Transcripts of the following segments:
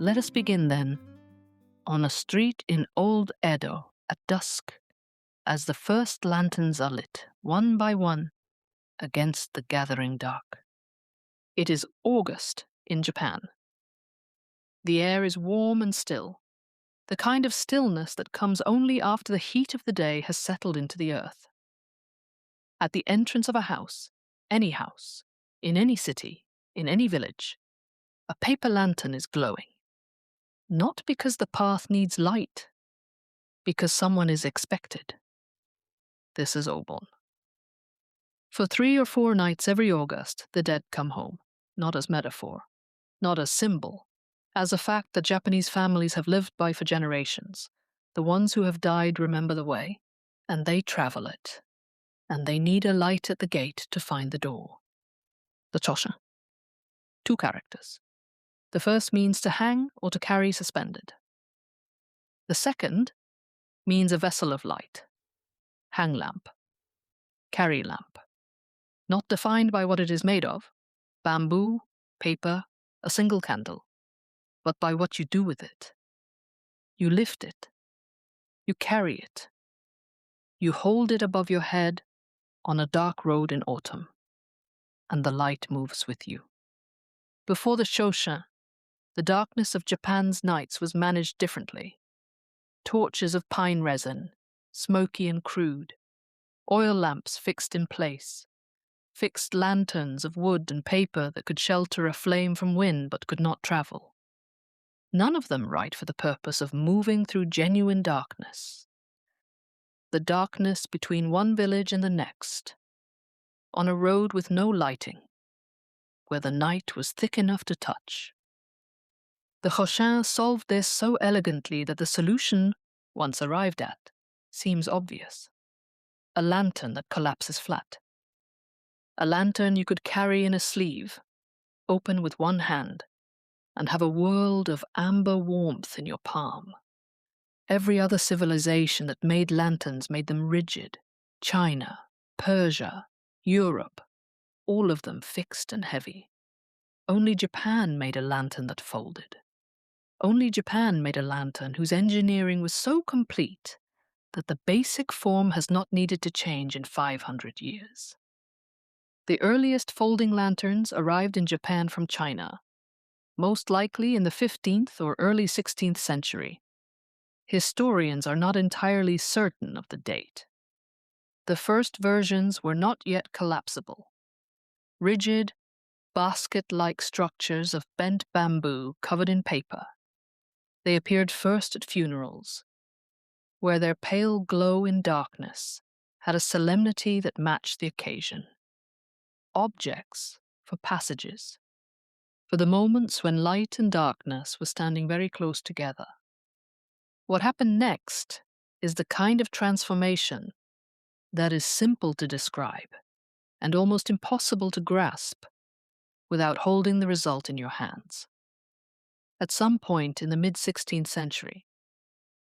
Let us begin then. On a street in old Edo at dusk, as the first lanterns are lit, one by one, against the gathering dark. It is August in Japan. The air is warm and still, the kind of stillness that comes only after the heat of the day has settled into the earth. At the entrance of a house, in any city, in any village, a paper lantern is glowing. Not because the path needs light, because someone is expected. This is Obon. For 3 or 4 nights every August, the dead come home, not as metaphor, not as symbol, as a fact that Japanese families have lived by for generations. The ones who have died remember the way, and they travel it, and they need a light at the gate to find the door. The Chochin. 2 characters. The first means to hang or to carry suspended. The second means a vessel of light, hang lamp, carry lamp, not defined by what it is made of, bamboo, paper, a single candle, but by what you do with it. You lift it, you carry it, you hold it above your head on a dark road in autumn, and the light moves with you. Before the Chochin, the darkness of Japan's nights was managed differently. Torches of pine resin, smoky and crude, oil lamps fixed in place, fixed lanterns of wood and paper that could shelter a flame from wind but could not travel. None of them right for the purpose of moving through genuine darkness. The darkness between one village and the next, on a road with no lighting, where the night was thick enough to touch. The Chochin solved this so elegantly that the solution, once arrived at, seems obvious. A lantern that collapses flat. A lantern you could carry in a sleeve, open with one hand, and have a world of amber warmth in your palm. Every other civilization that made lanterns made them rigid. China, Persia, Europe, all of them fixed and heavy. Only Japan made a lantern that folded. Only Japan made a lantern whose engineering was so complete that the basic form has not needed to change in 500 years. The earliest folding lanterns arrived in Japan from China, most likely in the 15th or early 16th century. Historians are not entirely certain of the date. The first versions were not yet collapsible. Rigid, basket-like structures of bent bamboo covered in paper. They appeared first at funerals, where their pale glow in darkness had a solemnity that matched the occasion. Objects for passages, for the moments when light and darkness were standing very close together. What happened next is the kind of transformation that is simple to describe and almost impossible to grasp without holding the result in your hands. At some point in the mid-16th century,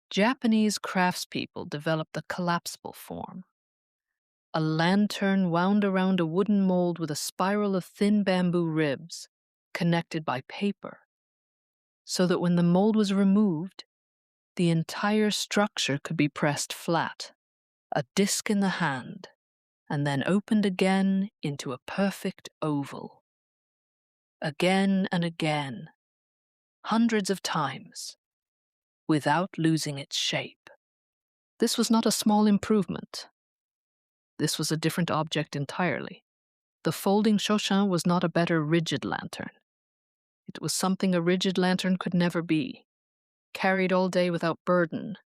Japanese craftspeople developed the collapsible form. A lantern wound around a wooden mold with a spiral of thin bamboo ribs connected by paper, so that when the mold was removed, the entire structure could be pressed flat, a disc in the hand, and then opened again into a perfect oval. Again and again, hundreds of times, without losing its shape. This was not a small improvement. This was a different object entirely. The folding Chochin was not a better rigid lantern. It was something a rigid lantern could never be, carried all day without burden,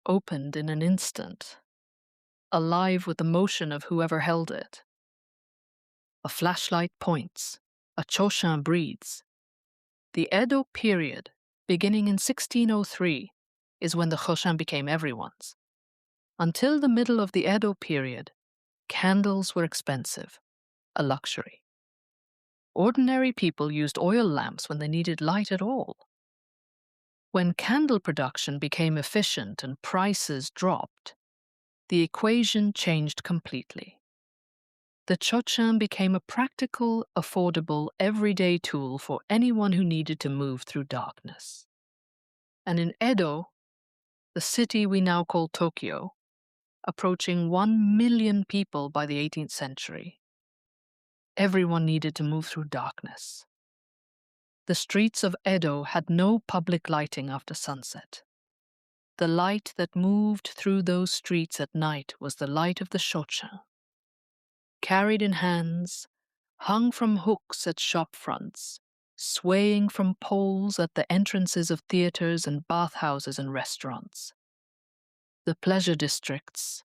opened in an instant, alive with the motion of whoever held it. A flashlight points, a Chochin breathes. The Edo period, beginning in 1603, is when the Chochin became everyone's. Until the middle of the Edo period, candles were expensive, a luxury. Ordinary people used oil lamps when they needed light at all. When candle production became efficient and prices dropped, the equation changed completely. The Chochin became a practical, affordable, everyday tool for anyone who needed to move through darkness. And in Edo, the city we now call Tokyo, approaching 1 million people by the 18th century, everyone needed to move through darkness. The streets of Edo had no public lighting after sunset. The light that moved through those streets at night was the light of the Chochin. Carried in hands, hung from hooks at shop fronts, swaying from poles at the entrances of theaters and bathhouses and restaurants. The pleasure districts,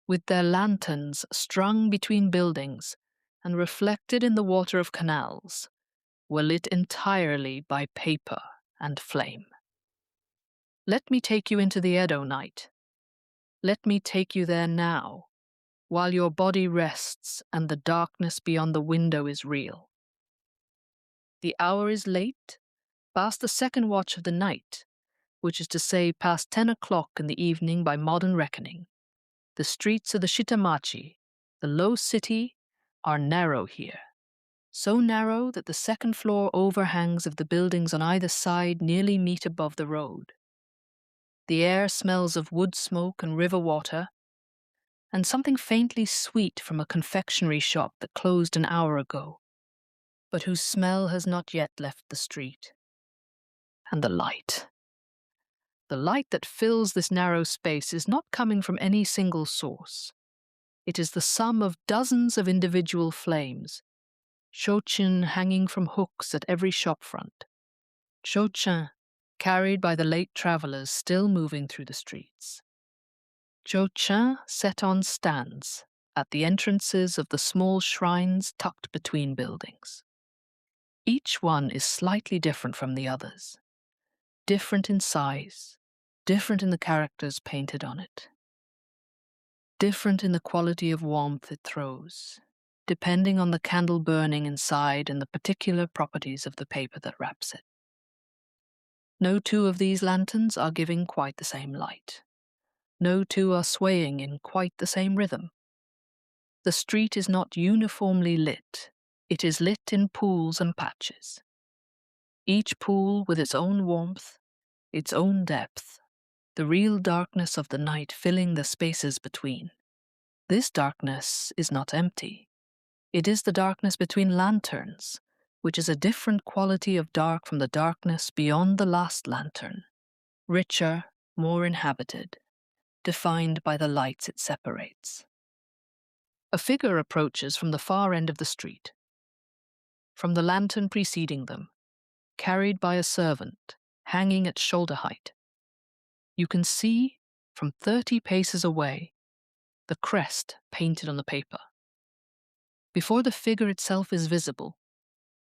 with their lanterns strung between buildings and reflected in the water of canals, were lit entirely by paper and flame. Let me take you into the Edo night. Let me take you there now, while your body rests and the darkness beyond the window is real. The hour is late, past the second watch of the night, which is to say past 10 o'clock in the evening by modern reckoning. The streets of the Shitamachi, the low city, are narrow here. So narrow that the second floor overhangs of the buildings on either side nearly meet above the road. The air smells of wood smoke and river water, and something faintly sweet from a confectionery shop that closed an hour ago, but whose smell has not yet left the street. And the light. The light that fills this narrow space is not coming from any single source. It is the sum of dozens of individual flames, Chochin hanging from hooks at every shop front. Chochin carried by the late travelers still moving through the streets. Chochin set on stands at the entrances of the small shrines tucked between buildings. Each one is slightly different from the others, different in size, different in the characters painted on it, different in the quality of warmth it throws, depending on the candle burning inside and the particular properties of the paper that wraps it. No two of these lanterns are giving quite the same light. No two are swaying in quite the same rhythm. The street is not uniformly lit. It is lit in pools and patches. Each pool with its own warmth, its own depth, the real darkness of the night filling the spaces between. This darkness is not empty. It is the darkness between lanterns, which is a different quality of dark from the darkness beyond the last lantern, richer, more inhabited, defined by the lights it separates. A figure approaches from the far end of the street, from the lantern preceding them, carried by a servant, hanging at shoulder height. You can see, from 30 paces away, the crest painted on the paper. Before the figure itself is visible,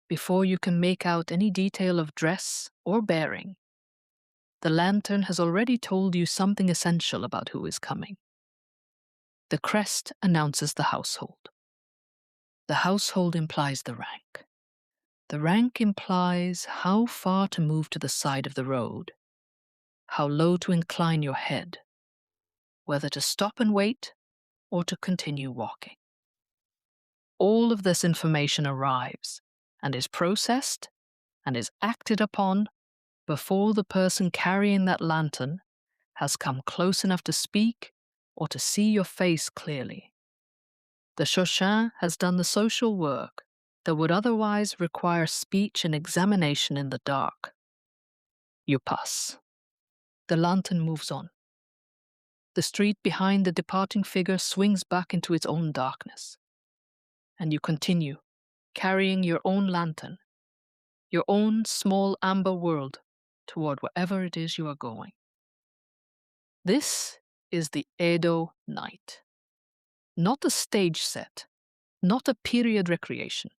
before you can make out any detail of dress or bearing, the lantern has already told you something essential about who is coming. The crest announces the household. The household implies the rank. The rank implies how far to move to the side of the road, how low to incline your head, whether to stop and wait or to continue walking. All of this information arrives and is processed and is acted upon before the person carrying that lantern has come close enough to speak or to see your face clearly. The Chochin has done the social work that would otherwise require speech and examination in the dark. You pass. The lantern moves on. The street behind the departing figure swings back into its own darkness. And you continue, carrying your own lantern, your own small amber world, toward wherever it is you are going. This is the Edo night. Not a stage set, not a period recreation.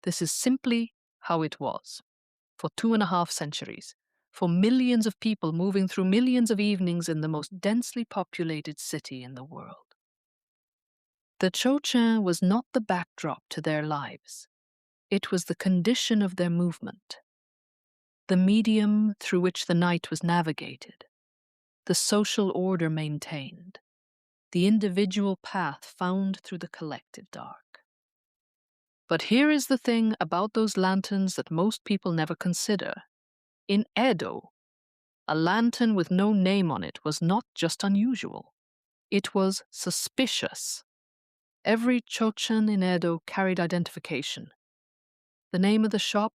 This is simply how it was, for 2.5 centuries, for millions of people moving through millions of evenings in the most densely populated city in the world. The Chochin was not the backdrop to their lives. It was the condition of their movement, the medium through which the night was navigated, the social order maintained. the individual path found through the collective dark. But here is the thing about those lanterns that most people never consider. In Edo, a lantern with no name on it was not just unusual. It was suspicious. Every Chochin in Edo carried identification. The name of the shop,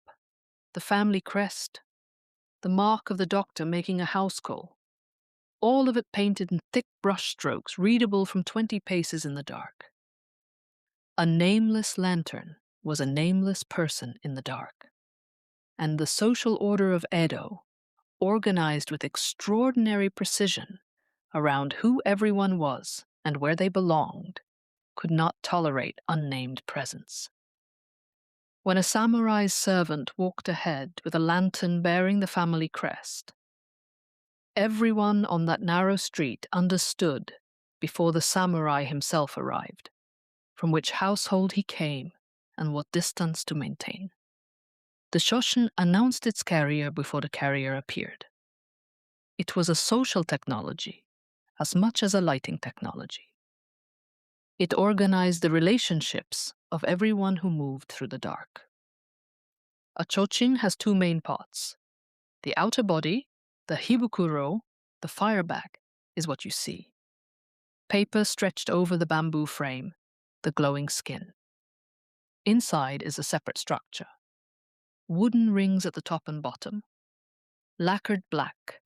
the family crest, the mark of the doctor making a house call. All of it painted in thick brush strokes, readable from 20 paces in the dark. A nameless lantern was a nameless person in the dark. And the social order of Edo, organized with extraordinary precision around who everyone was and where they belonged, could not tolerate unnamed presence. When a samurai's servant walked ahead with a lantern bearing the family crest, everyone on that narrow street understood before the samurai himself arrived, from which household he came and what distance to maintain. The Chochin announced its carrier before the carrier appeared. It was a social technology as much as a lighting technology. It organized the relationships of everyone who moved through the dark. A Chochin has two main parts. The outer body, the hibukuro, the fire bag, is what you see. Paper stretched over the bamboo frame, the glowing skin. Inside is a separate structure. Wooden rings at the top and bottom, lacquered black,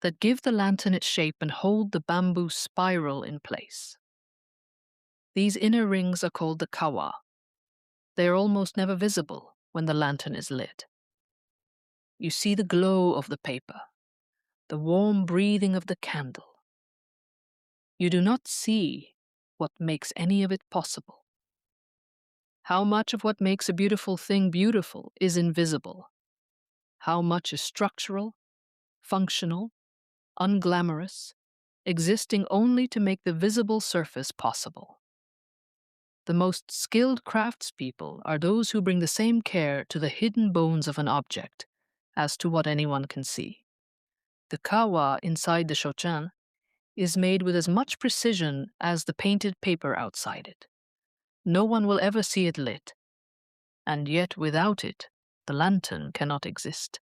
that give the lantern its shape and hold the bamboo spiral in place. These inner rings are called the kawa. They are almost never visible when the lantern is lit. You see the glow of the paper, the warm breathing of the candle. You do not see what makes any of it possible. How much of what makes a beautiful thing beautiful is invisible. How much is structural, functional, unglamorous, existing only to make the visible surface possible. The most skilled craftspeople are those who bring the same care to the hidden bones of an object as to what anyone can see. The kawa inside the Chochin is made with as much precision as the painted paper outside it. No one will ever see it lit, and yet without it, the lantern cannot exist.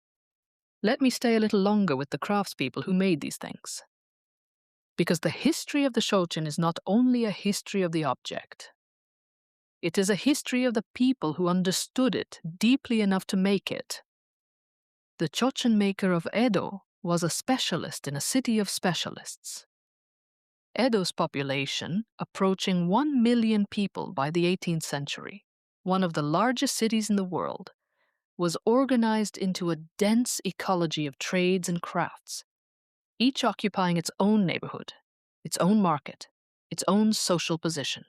Let me stay a little longer with the craftspeople who made these things. Because the history of the Chochin is not only a history of the object, it is a history of the people who understood it deeply enough to make it. The Chochin maker of Edo was a specialist in a city of specialists. Edo's population, approaching 1 million people by the 18th century, one of the largest cities in the world, was organized into a dense ecology of trades and crafts, each occupying its own neighborhood, its own market, its own social position.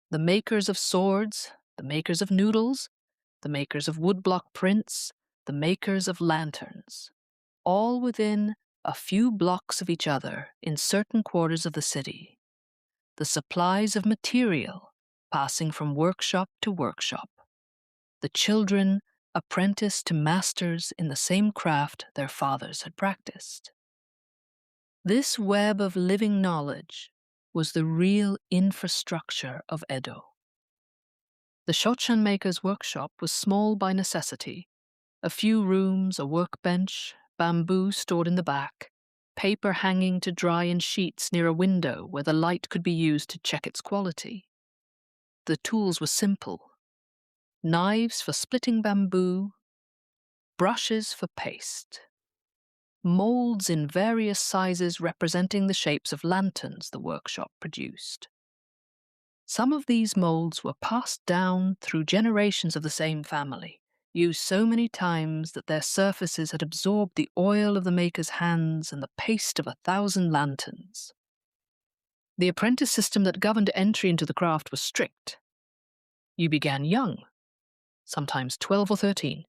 The makers of swords, the makers of noodles, the makers of woodblock prints, the makers of lanterns, all within a few blocks of each other in certain quarters of the city. The supplies of material passing from workshop to workshop. The children apprenticed to masters in the same craft their fathers had practiced. This web of living knowledge was the real infrastructure of Edo. The Chochin maker's workshop was small by necessity. A few rooms, a workbench, bamboo stored in the back, paper hanging to dry in sheets near a window where the light could be used to check its quality. The tools were simple. Knives for splitting bamboo, brushes for paste. Molds in various sizes representing the shapes of lanterns the workshop produced. Some of these molds were passed down through generations of the same family, used so many times that their surfaces had absorbed the oil of the maker's hands and the paste of 1,000 lanterns. The apprentice system that governed entry into the craft was strict. You began young, sometimes 12 or 13,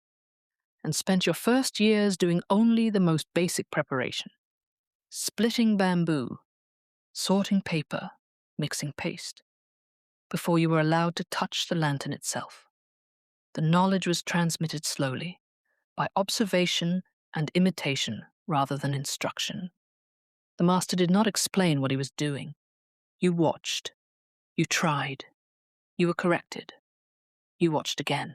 and spent your first years doing only the most basic preparation. Splitting bamboo, sorting paper, mixing paste, before you were allowed to touch the lantern itself. The knowledge was transmitted slowly, by observation and imitation rather than instruction. The master did not explain what he was doing. You watched. You tried. You were corrected. You watched again.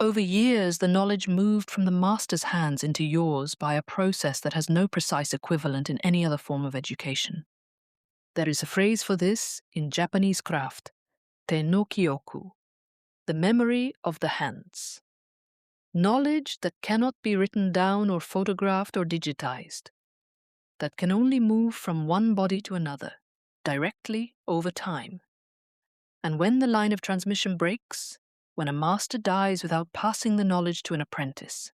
Over years, the knowledge moved from the master's hands into yours by a process that has no precise equivalent in any other form of education. There is a phrase for this in Japanese craft, te no kyoku, the memory of the hands. Knowledge that cannot be written down or photographed or digitized, that can only move from one body to another, directly over time. And when the line of transmission breaks, when a master dies without passing the knowledge to an apprentice,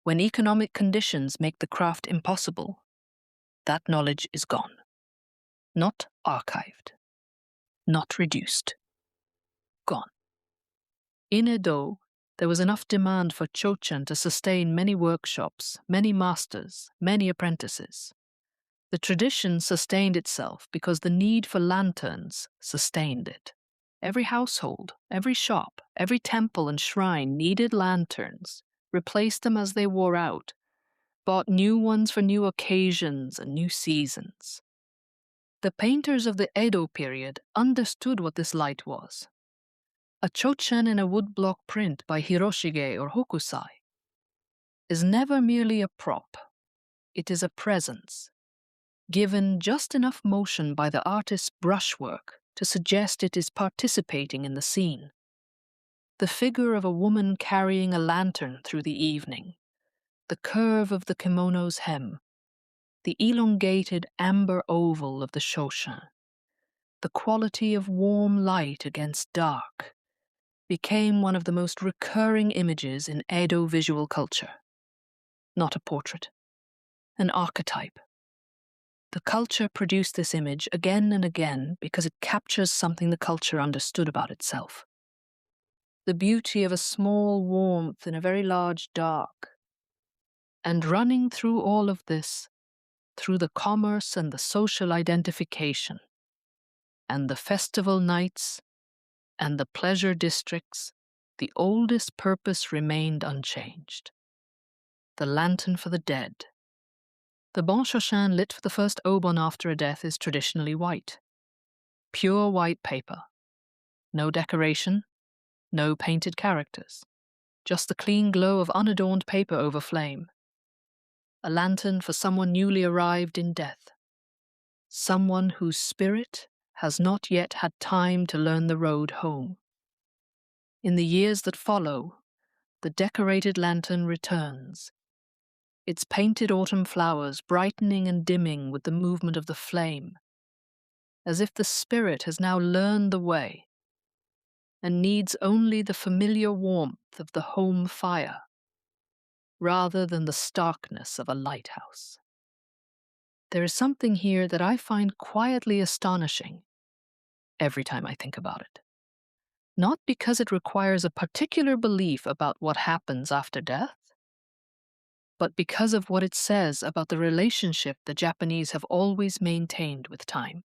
when economic conditions make the craft impossible, that knowledge is gone. Not archived. Not reduced. Gone. In Edo, there was enough demand for Chochin to sustain many workshops, many masters, many apprentices. The tradition sustained itself because the need for lanterns sustained it. Every household, every shop, every temple and shrine needed lanterns, replaced them as they wore out, bought new ones for new occasions and new seasons. The painters of the Edo period understood what this light was. A Chochin in a woodblock print by Hiroshige or Hokusai is never merely a prop. It is a presence, given just enough motion by the artist's brushwork to suggest it is participating in the scene. The figure of a woman carrying a lantern through the evening, the curve of the kimono's hem, the elongated amber oval of the Chochin, the quality of warm light against dark, became one of the most recurring images in Edo visual culture. Not a portrait, an archetype. The culture produced this image again and again because it captures something the culture understood about itself. The beauty of a small warmth in a very large dark. And running through all of this, through the commerce and the social identification, and the festival nights, and the pleasure districts, the oldest purpose remained unchanged. The lantern for the dead. The bon Chochin lit for the first Obon after a death is traditionally white. Pure white paper. No decoration, no painted characters. Just the clean glow of unadorned paper over flame. A lantern for someone newly arrived in death. Someone whose spirit has not yet had time to learn the road home. In the years that follow, the decorated lantern returns, its painted autumn flowers brightening and dimming with the movement of the flame, as if the spirit has now learned the way and needs only the familiar warmth of the home fire, rather than the starkness of a lighthouse. There is something here that I find quietly astonishing every time I think about it. Not because it requires a particular belief about what happens after death, but because of what it says about the relationship the Japanese have always maintained with time.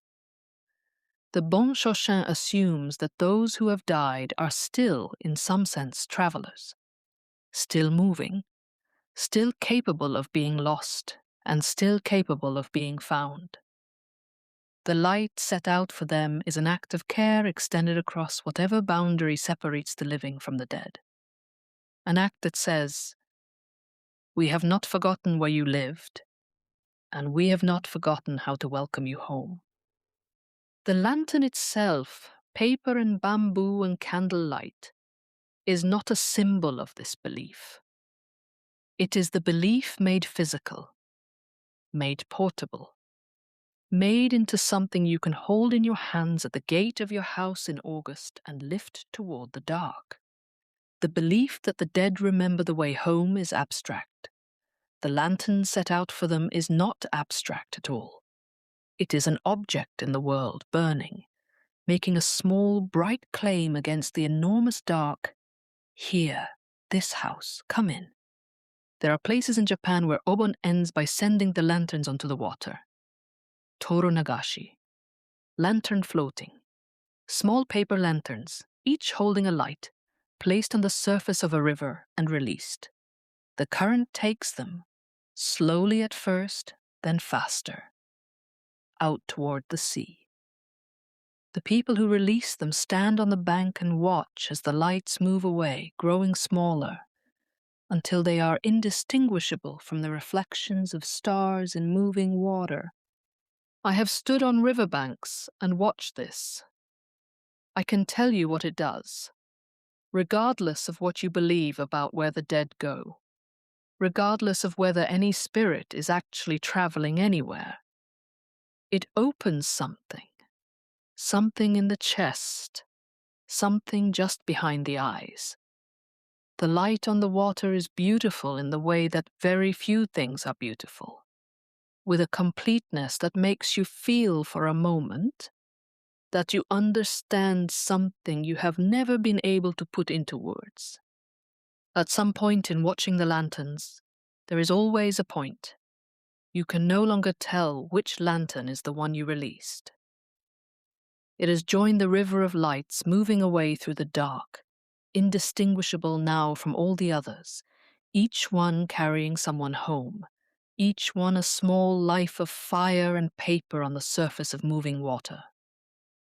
The bon Chochin assumes that those who have died are still, in some sense, travelers, still moving, still capable of being lost, and still capable of being found. The light set out for them is an act of care extended across whatever boundary separates the living from the dead. An act that says, "We have not forgotten where you lived, and we have not forgotten how to welcome you home." The lantern itself, paper and bamboo and candlelight, is not a symbol of this belief. It is the belief made physical, made portable, made into something you can hold in your hands at the gate of your house in August and lift toward the dark. The belief that the dead remember the way home is abstract. The lantern set out for them is not abstract at all. It is an object in the world, burning, making a small, bright claim against the enormous dark. Here, this house, come in. There are places in Japan where Obon ends by sending the lanterns onto the water. Toro nagashi. Lantern floating. Small paper lanterns, each holding a light, placed on the surface of a river and released. The current takes them, slowly at first, then faster, out toward the sea. The people who release them stand on the bank and watch as the lights move away, growing smaller, until they are indistinguishable from the reflections of stars in moving water. I have stood on riverbanks and watched this. I can tell you what it does, regardless of what you believe about where the dead go, regardless of whether any spirit is actually traveling anywhere. It opens something in the chest, something just behind the eyes. The light on the water is beautiful in the way that very few things are beautiful, with a completeness that makes you feel for a moment that you understand something you have never been able to put into words. At some point in watching the lanterns, there is always a point. You can no longer tell which lantern is the one you released. It has joined the river of lights moving away through the dark, indistinguishable now from all the others, each one carrying someone home, each one a small life of fire and paper on the surface of moving water.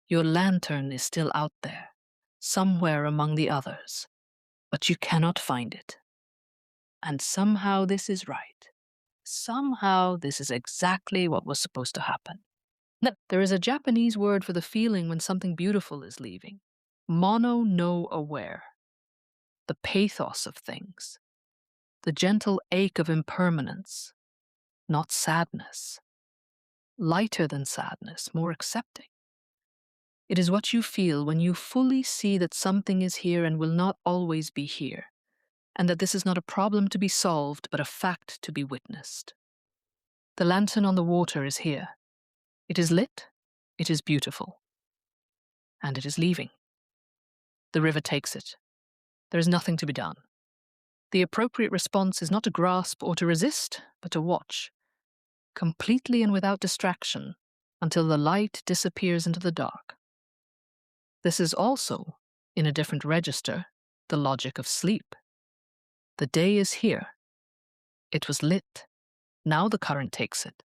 Your lantern is still out there, somewhere among the others, but you cannot find it. And somehow this is right. Somehow this is exactly what was supposed to happen. There is a Japanese word for the feeling when something beautiful is leaving. Mono no aware. The pathos of things. The gentle ache of impermanence. Not sadness. Lighter than sadness, more accepting. It is what you feel when you fully see that something is here and will not always be here, and that this is not a problem to be solved, but a fact to be witnessed. The lantern on the water is here. It is lit, it is beautiful, and it is leaving. The river takes it. There is nothing to be done. The appropriate response is not to grasp or to resist, but to watch, completely and without distraction, until the light disappears into the dark. This is also, in a different register, the logic of sleep. The day is here. It was lit. Now the current takes it.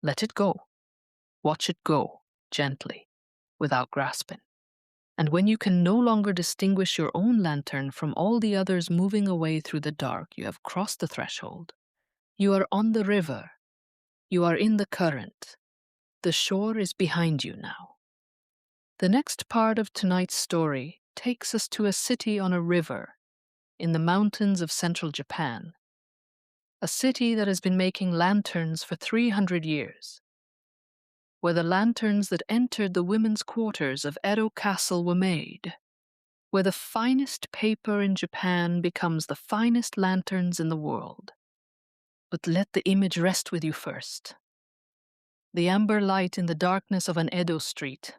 Let it go. Watch it go, gently, without grasping. And when you can no longer distinguish your own lantern from all the others moving away through the dark, you have crossed the threshold. You are on the river. You are in the current. The shore is behind you now. The next part of tonight's story takes us to a city on a river in the mountains of central Japan, a city that has been making lanterns for 300 years, where the lanterns that entered the women's quarters of Edo Castle were made, where the finest paper in Japan becomes the finest lanterns in the world. But let the image rest with you first. The amber light in the darkness of an Edo street,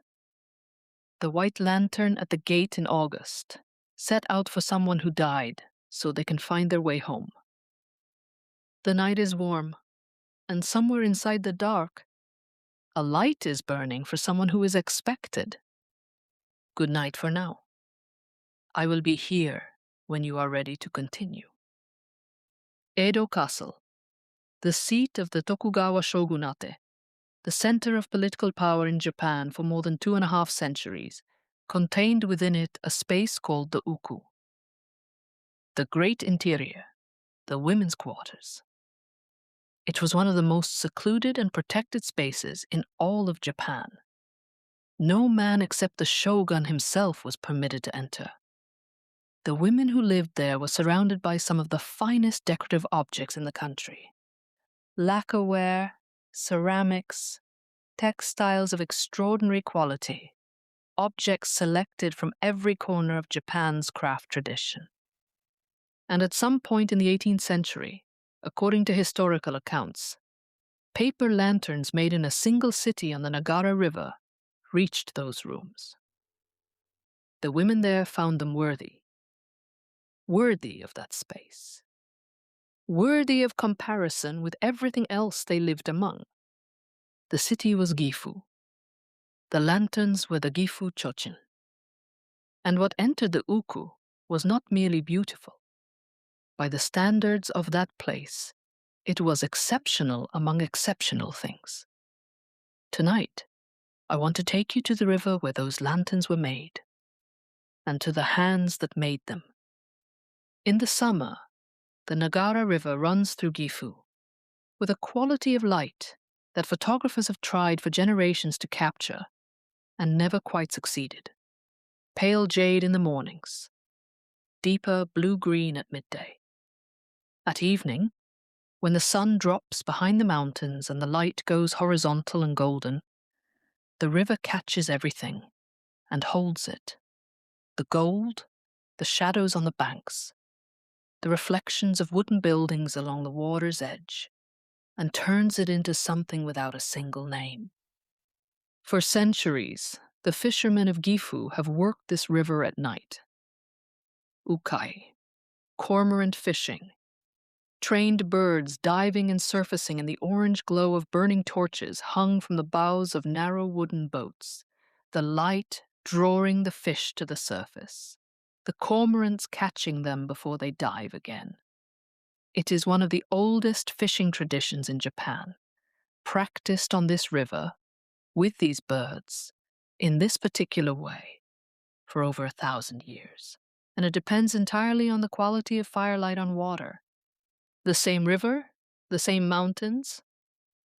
the white lantern at the gate in August, set out for someone who died so they can find their way home. The night is warm, and somewhere inside the dark, a light is burning for someone who is expected. Good night for now. I will be here when you are ready to continue. Edo Castle, the seat of the Tokugawa shogunate, the center of political power in Japan for more than 2.5 centuries, contained within it a space called the Ooku. The great interior, the women's quarters. It was one of the most secluded and protected spaces in all of Japan. No man except the shogun himself was permitted to enter. The women who lived there were surrounded by some of the finest decorative objects in the country. Lacquerware, ceramics, textiles of extraordinary quality, objects selected from every corner of Japan's craft tradition. And at some point in the 18th century, according to historical accounts, paper lanterns made in a single city on the Nagara River reached those rooms. The women there found them worthy of that space, worthy of comparison with everything else they lived among. The city was Gifu. The lanterns were the Gifu Chochin. And what entered the Ooku was not merely beautiful. By the standards of that place, It was exceptional among exceptional things. Tonight, I want to take you to the river where those lanterns were made, and to the hands that made them. In the summer, the Nagara River runs through Gifu, with a quality of light that photographers have tried for generations to capture and never quite succeeded. Pale jade in the mornings, deeper blue-green at midday. At evening, when the sun drops behind the mountains and the light goes horizontal and golden, the river catches everything and holds it. The gold, the shadows on the banks, the reflections of wooden buildings along the water's edge, and turns it into something without a single name. For centuries, the fishermen of Gifu have worked this river at night. Ukai, cormorant fishing, trained birds diving and surfacing in the orange glow of burning torches hung from the bows of narrow wooden boats, the light drawing the fish to the surface, the cormorants catching them before they dive again. It is one of the oldest fishing traditions in Japan, practiced on this river, with these birds, in this particular way, for over 1,000 years. And it depends entirely on the quality of firelight on water. The same river, the same mountains,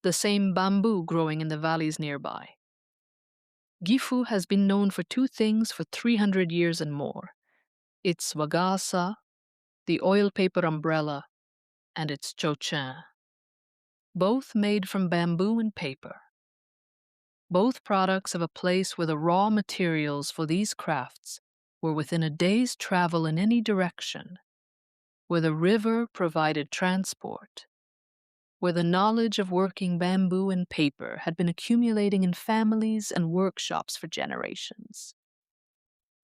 the same bamboo growing in the valleys nearby. Gifu has been known for two things for 300 years and more: its wagasa, the oil paper umbrella, and its Chochin, both made from bamboo and paper. Both products of a place where the raw materials for these crafts were within a day's travel in any direction, where the river provided transport, where the knowledge of working bamboo and paper had been accumulating in families and workshops for generations.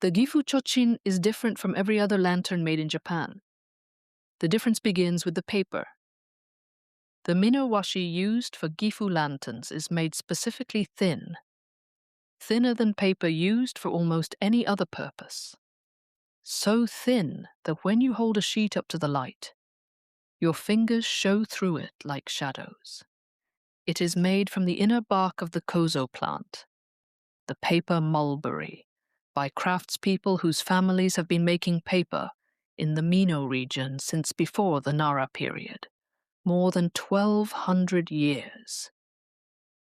The Gifu Chochin is different from every other lantern made in Japan. The difference begins with the paper. The Mino washi used for Gifu lanterns is made specifically thin, thinner than paper used for almost any other purpose. So thin that when you hold a sheet up to the light, your fingers show through it like shadows. It is made from the inner bark of the kozo plant, the paper mulberry, by craftspeople whose families have been making paper in the Mino region since before the Nara period, more than 1,200 years.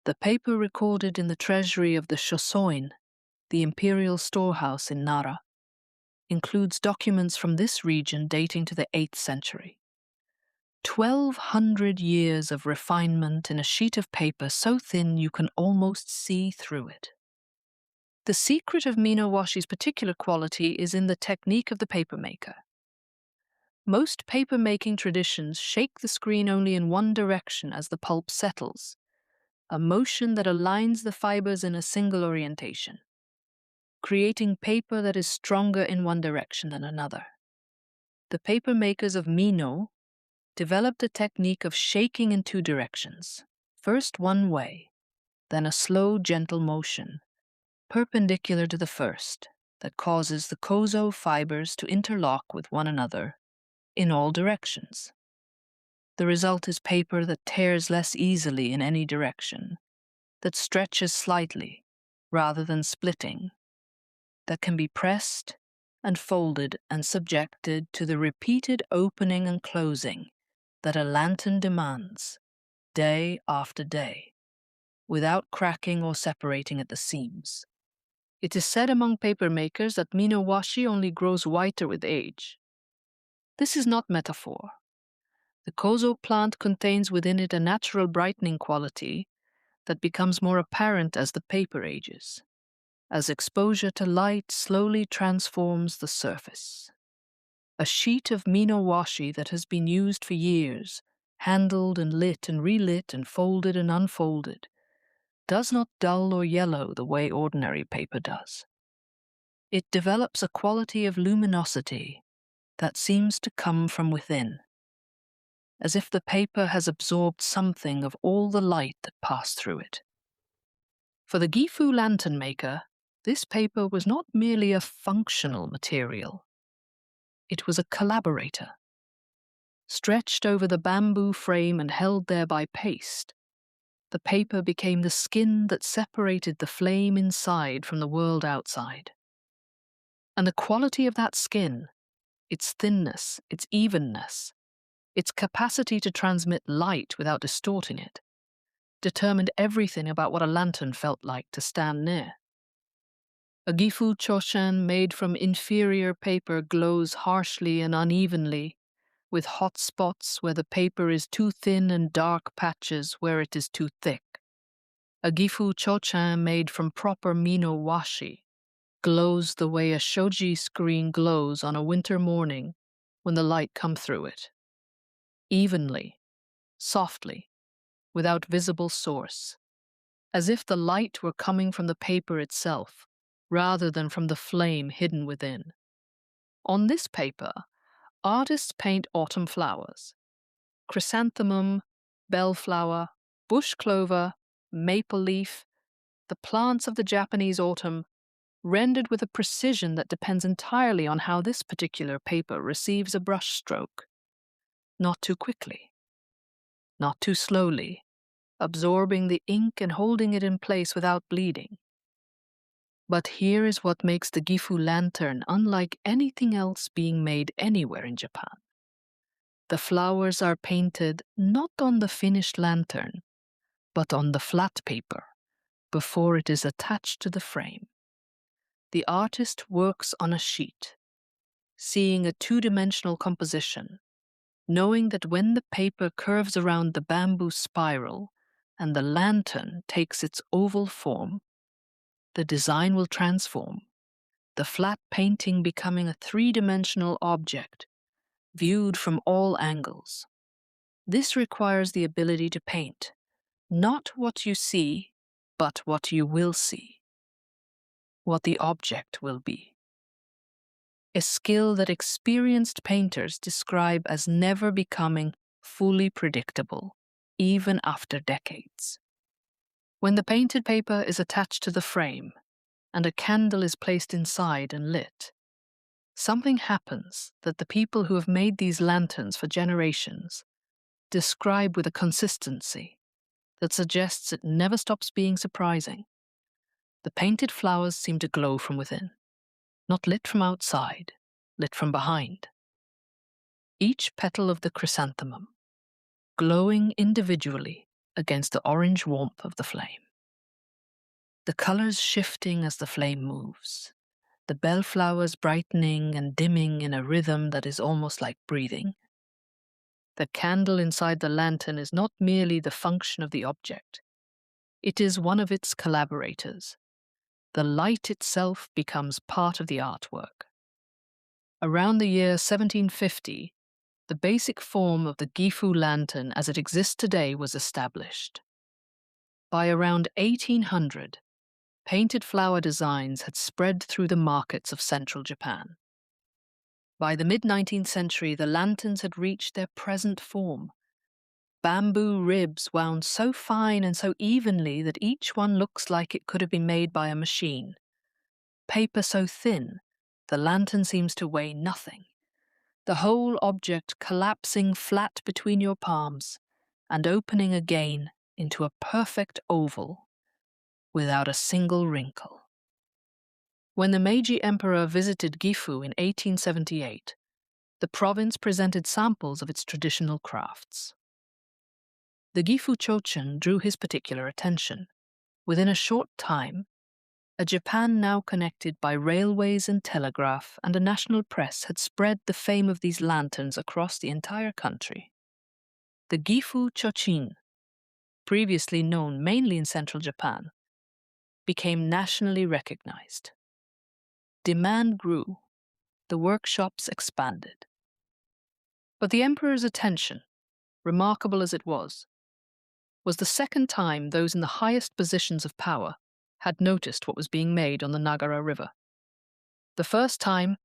The paper recorded in the treasury of the Shosoin, the imperial storehouse in Nara, includes documents from this region dating to the 8th century. 1,200 years of refinement in a sheet of paper so thin you can almost see through it. The secret of Mino washi's particular quality is in the technique of the papermaker. Most paper-making traditions shake the screen only in one direction as the pulp settles, a motion that aligns the fibers in a single orientation, creating paper that is stronger in one direction than another. The paper makers of Mino developed a technique of shaking in two directions, first one way, then a slow, gentle motion, perpendicular to the first, that causes the kozo fibers to interlock with one another in all directions. The result is paper that tears less easily in any direction, that stretches slightly rather than splitting, that can be pressed and folded and subjected to the repeated opening and closing that a lantern demands, day after day, without cracking or separating at the seams. It is said among paper makers that Mino washi only grows whiter with age. This is not metaphor. The kozo plant contains within it a natural brightening quality that becomes more apparent as the paper ages, as exposure to light slowly transforms the surface. A sheet of Mino washi that has been used for years, handled and lit and relit and folded and unfolded, does not dull or yellow the way ordinary paper does. It develops a quality of luminosity that seems to come from within, as if the paper has absorbed something of all the light that passed through it. For the Gifu lantern maker, this paper was not merely a functional material. It was a collaborator. Stretched over the bamboo frame and held there by paste, the paper became the skin that separated the flame inside from the world outside. And the quality of that skin, its thinness, its evenness, its capacity to transmit light without distorting it, determined everything about what a lantern felt like to stand near. A Gifu Chochin made from inferior paper glows harshly and unevenly, with hot spots where the paper is too thin and dark patches where it is too thick. A Gifu Chochin made from proper Mino washi glows the way a shoji screen glows on a winter morning when the light comes through it. Evenly, softly, without visible source, as if the light were coming from the paper itself, rather than from the flame hidden within. On this paper, artists paint autumn flowers: chrysanthemum, bellflower, bush clover, maple leaf, the plants of the Japanese autumn, rendered with a precision that depends entirely on how this particular paper receives a brush stroke. Not too quickly, not too slowly, absorbing the ink and holding it in place without bleeding. But here is what makes the Gifu lantern unlike anything else being made anywhere in Japan. The flowers are painted not on the finished lantern, but on the flat paper, before it is attached to the frame. The artist works on a sheet, seeing a two-dimensional composition, knowing that when the paper curves around the bamboo spiral and the lantern takes its oval form, the design will transform, the flat painting becoming a three-dimensional object, viewed from all angles. This requires the ability to paint, not what you see, but what you will see, what the object will be. A skill that experienced painters describe as never becoming fully predictable, even after decades. When the painted paper is attached to the frame and a candle is placed inside and lit, something happens that the people who have made these lanterns for generations describe with a consistency that suggests it never stops being surprising. The painted flowers seem to glow from within, not lit from outside, lit from behind. Each petal of the chrysanthemum, glowing individually against the orange warmth of the flame. The colors shifting as the flame moves, the bellflowers brightening and dimming in a rhythm that is almost like breathing. The candle inside the lantern is not merely the function of the object, it is one of its collaborators. The light itself becomes part of the artwork. Around the year 1750, the basic form of the Gifu lantern as it exists today was established. By around 1800, painted flower designs had spread through the markets of central Japan. By the mid-19th century, the lanterns had reached their present form. Bamboo ribs wound so fine and so evenly that each one looks like it could have been made by a machine. Paper so thin, the lantern seems to weigh nothing. The whole object collapsing flat between your palms and opening again into a perfect oval without a single wrinkle. When the Meiji Emperor visited Gifu in 1878, the province presented samples of its traditional crafts. The Gifu Chochin drew his particular attention. Within a short time, a Japan now connected by railways and telegraph and a national press had spread the fame of these lanterns across the entire country. The Gifu Chochin, previously known mainly in central Japan, became nationally recognized. Demand grew, the workshops expanded. But the emperor's attention, remarkable as it was the second time those in the highest positions of power had noticed what was being made on the Nagara River. The first time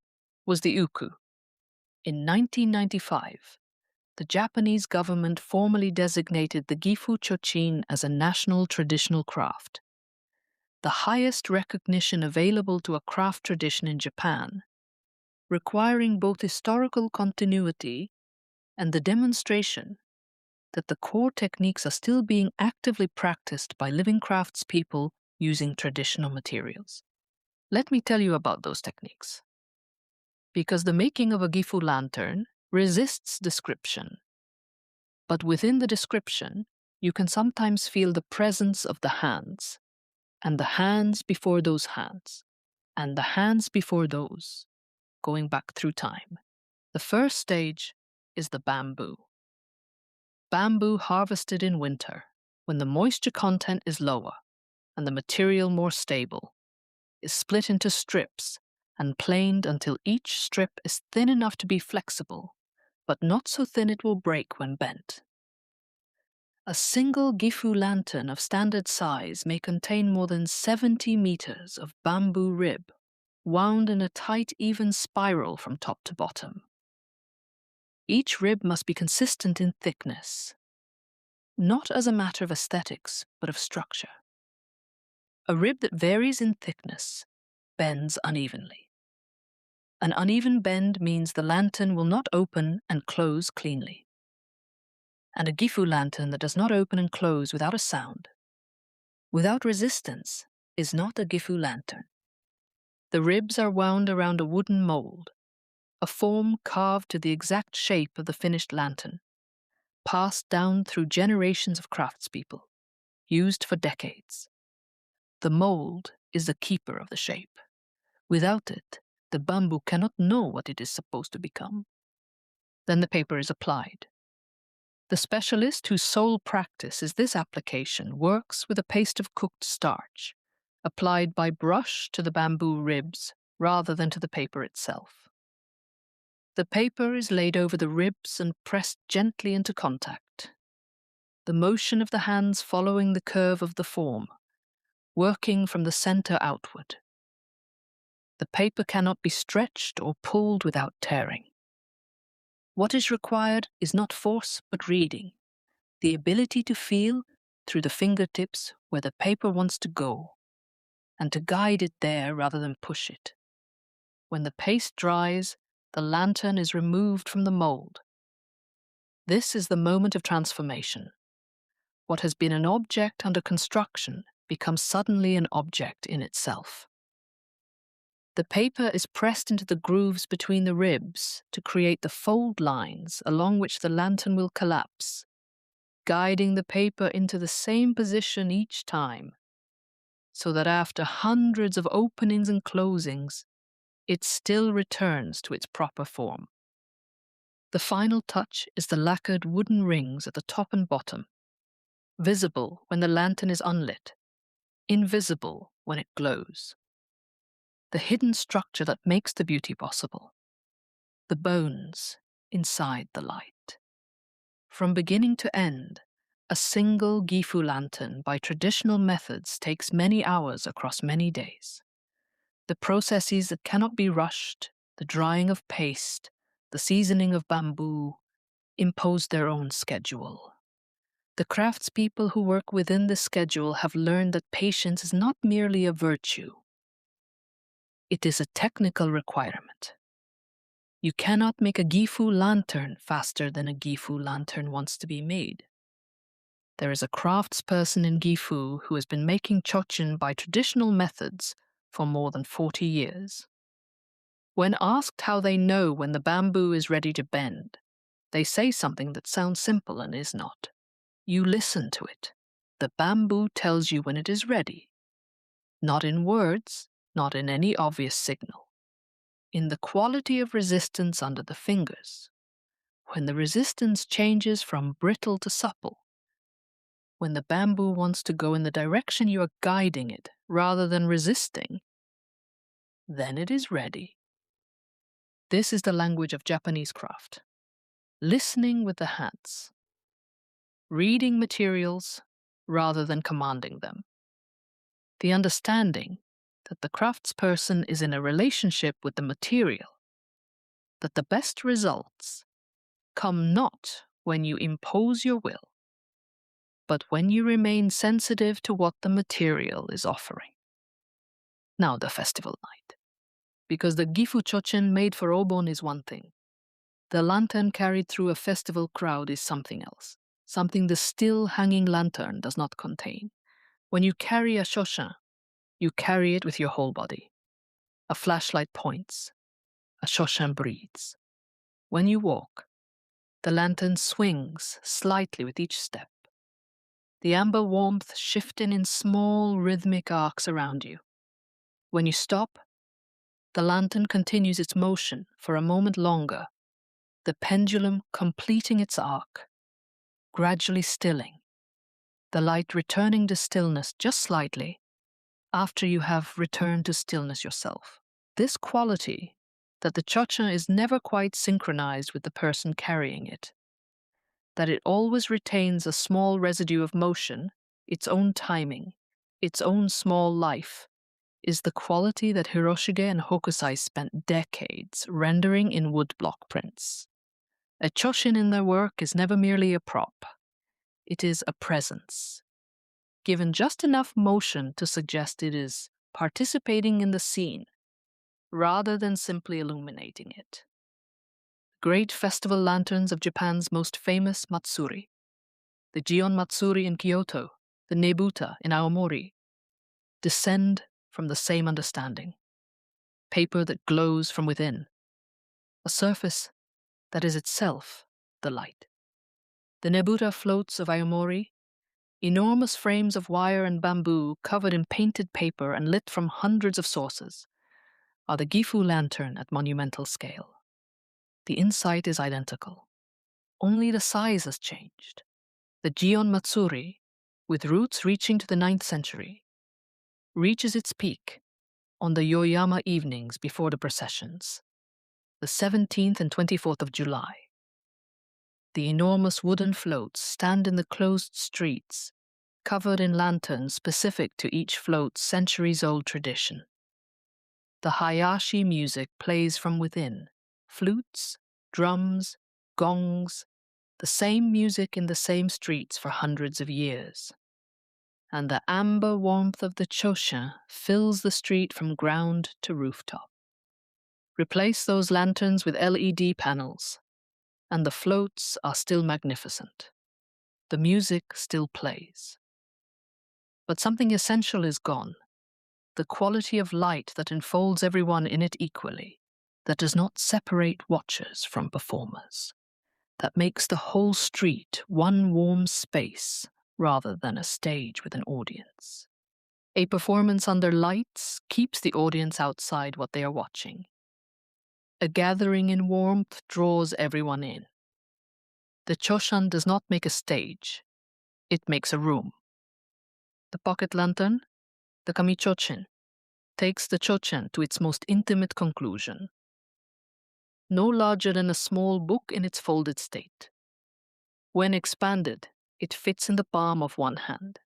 was the Ooku. In 1995, the Japanese government formally designated the Gifu Chochin as a national traditional craft, the highest recognition available to a craft tradition in Japan, requiring both historical continuity and the demonstration that the core techniques are still being actively practiced by living craftspeople using traditional materials. Let me tell you about those techniques. Because the making of a Gifu lantern resists description. But within the description, you can sometimes feel the presence of the hands, and the hands before those hands, and the hands before those, going back through time. The first stage is the bamboo. Bamboo harvested in winter, when the moisture content is lower and the material more stable, is split into strips and planed until each strip is thin enough to be flexible, but not so thin it will break when bent. A single Gifu lantern of standard size may contain more than 70 meters of bamboo rib, wound in a tight, even spiral from top to bottom. Each rib must be consistent in thickness, not as a matter of aesthetics, but of structure. A rib that varies in thickness bends unevenly. An uneven bend means the lantern will not open and close cleanly. And a Gifu lantern that does not open and close without a sound, without resistance, is not a Gifu lantern. The ribs are wound around a wooden mold, a form carved to the exact shape of the finished lantern, passed down through generations of craftspeople, used for decades. The mold is the keeper of the shape. Without it, the bamboo cannot know what it is supposed to become. Then the paper is applied. The specialist whose sole practice is this application works with a paste of cooked starch, applied by brush to the bamboo ribs rather than to the paper itself. The paper is laid over the ribs and pressed gently into contact, the motion of the hands following the curve of the form, working from the center outward. The paper cannot be stretched or pulled without tearing. What is required is not force but reading, the ability to feel through the fingertips where the paper wants to go, and to guide it there rather than push it. When the paste dries, the lantern is removed from the mold. This is the moment of transformation. What has been an object under construction becomes suddenly an object in itself. The paper is pressed into the grooves between the ribs to create the fold lines along which the lantern will collapse, guiding the paper into the same position each time, so that after hundreds of openings and closings, it still returns to its proper form. The final touch is the lacquered wooden rings at the top and bottom, visible when the lantern is unlit, invisible when it glows. The hidden structure that makes the beauty possible, the bones inside the light. From beginning to end, a single Gifu lantern by traditional methods takes many hours across many days. The processes that cannot be rushed, the drying of paste, the seasoning of bamboo, impose their own schedule. The craftspeople who work within this schedule have learned that patience is not merely a virtue. It is a technical requirement. You cannot make a Gifu lantern faster than a Gifu lantern wants to be made. There is a craftsperson in Gifu who has been making Chochin by traditional methods for more than 40 years. When asked how they know when the bamboo is ready to bend, they say something that sounds simple and is not. You listen to it. The bamboo tells you when it is ready. Not in words, not in any obvious signal. In the quality of resistance under the fingers. When the resistance changes from brittle to supple. When the bamboo wants to go in the direction you are guiding it rather than resisting, then it is ready. This is the language of Japanese craft. Listening with the hands. Reading materials rather than commanding them. The understanding that the craftsperson is in a relationship with the material, that the best results come not when you impose your will, but when you remain sensitive to what the material is offering. Now the festival night. Because the Gifu Chochin made for Obon is one thing. The lantern carried through a festival crowd is something else, something the still hanging lantern does not contain. When you carry a Chochin, you carry it with your whole body. A flashlight points, a Chochin breathes. When you walk, the lantern swings slightly with each step. The amber warmth shifting in small rhythmic arcs around you. When you stop, the lantern continues its motion for a moment longer, the pendulum completing its arc, gradually stilling, the light returning to stillness just slightly after you have returned to stillness yourself. This quality, that the Chochin is never quite synchronized with the person carrying it, that it always retains a small residue of motion, its own timing, its own small life, is the quality that Hiroshige and Hokusai spent decades rendering in woodblock prints. A Chochin in their work is never merely a prop. It is a presence, given just enough motion to suggest it is participating in the scene, rather than simply illuminating it. Great festival lanterns of Japan's most famous Matsuri, the Gion Matsuri in Kyoto, the Nebuta in Aomori, descend from the same understanding. Paper that glows from within, a surface that is itself the light. The Nebuta floats of Aomori, enormous frames of wire and bamboo covered in painted paper and lit from hundreds of sources, are the Gifu lantern at monumental scale. The insight is identical. Only the size has changed. The Gion Matsuri, with roots reaching to the 9th century, reaches its peak on the Yoyama evenings before the processions, the 17th and 24th of July. The enormous wooden floats stand in the closed streets, covered in lanterns specific to each float's centuries-old tradition. The Hayashi music plays from within, flutes, drums, gongs, the same music in the same streets for hundreds of years. And the amber warmth of the Chochin fills the street from ground to rooftop. Replace those lanterns with LED panels, and the floats are still magnificent. The music still plays. But something essential is gone. The quality of light that enfolds everyone in it equally, that does not separate watchers from performers, that makes the whole street one warm space rather than a stage with an audience. A performance under lights keeps the audience outside what they are watching. A gathering in warmth draws everyone in. The Choshan does not make a stage, it makes a room. The pocket lantern, the kami Chochin, takes the Chochin to its most intimate conclusion. No larger than a small book in its folded state. When expanded, it fits in the palm of one hand.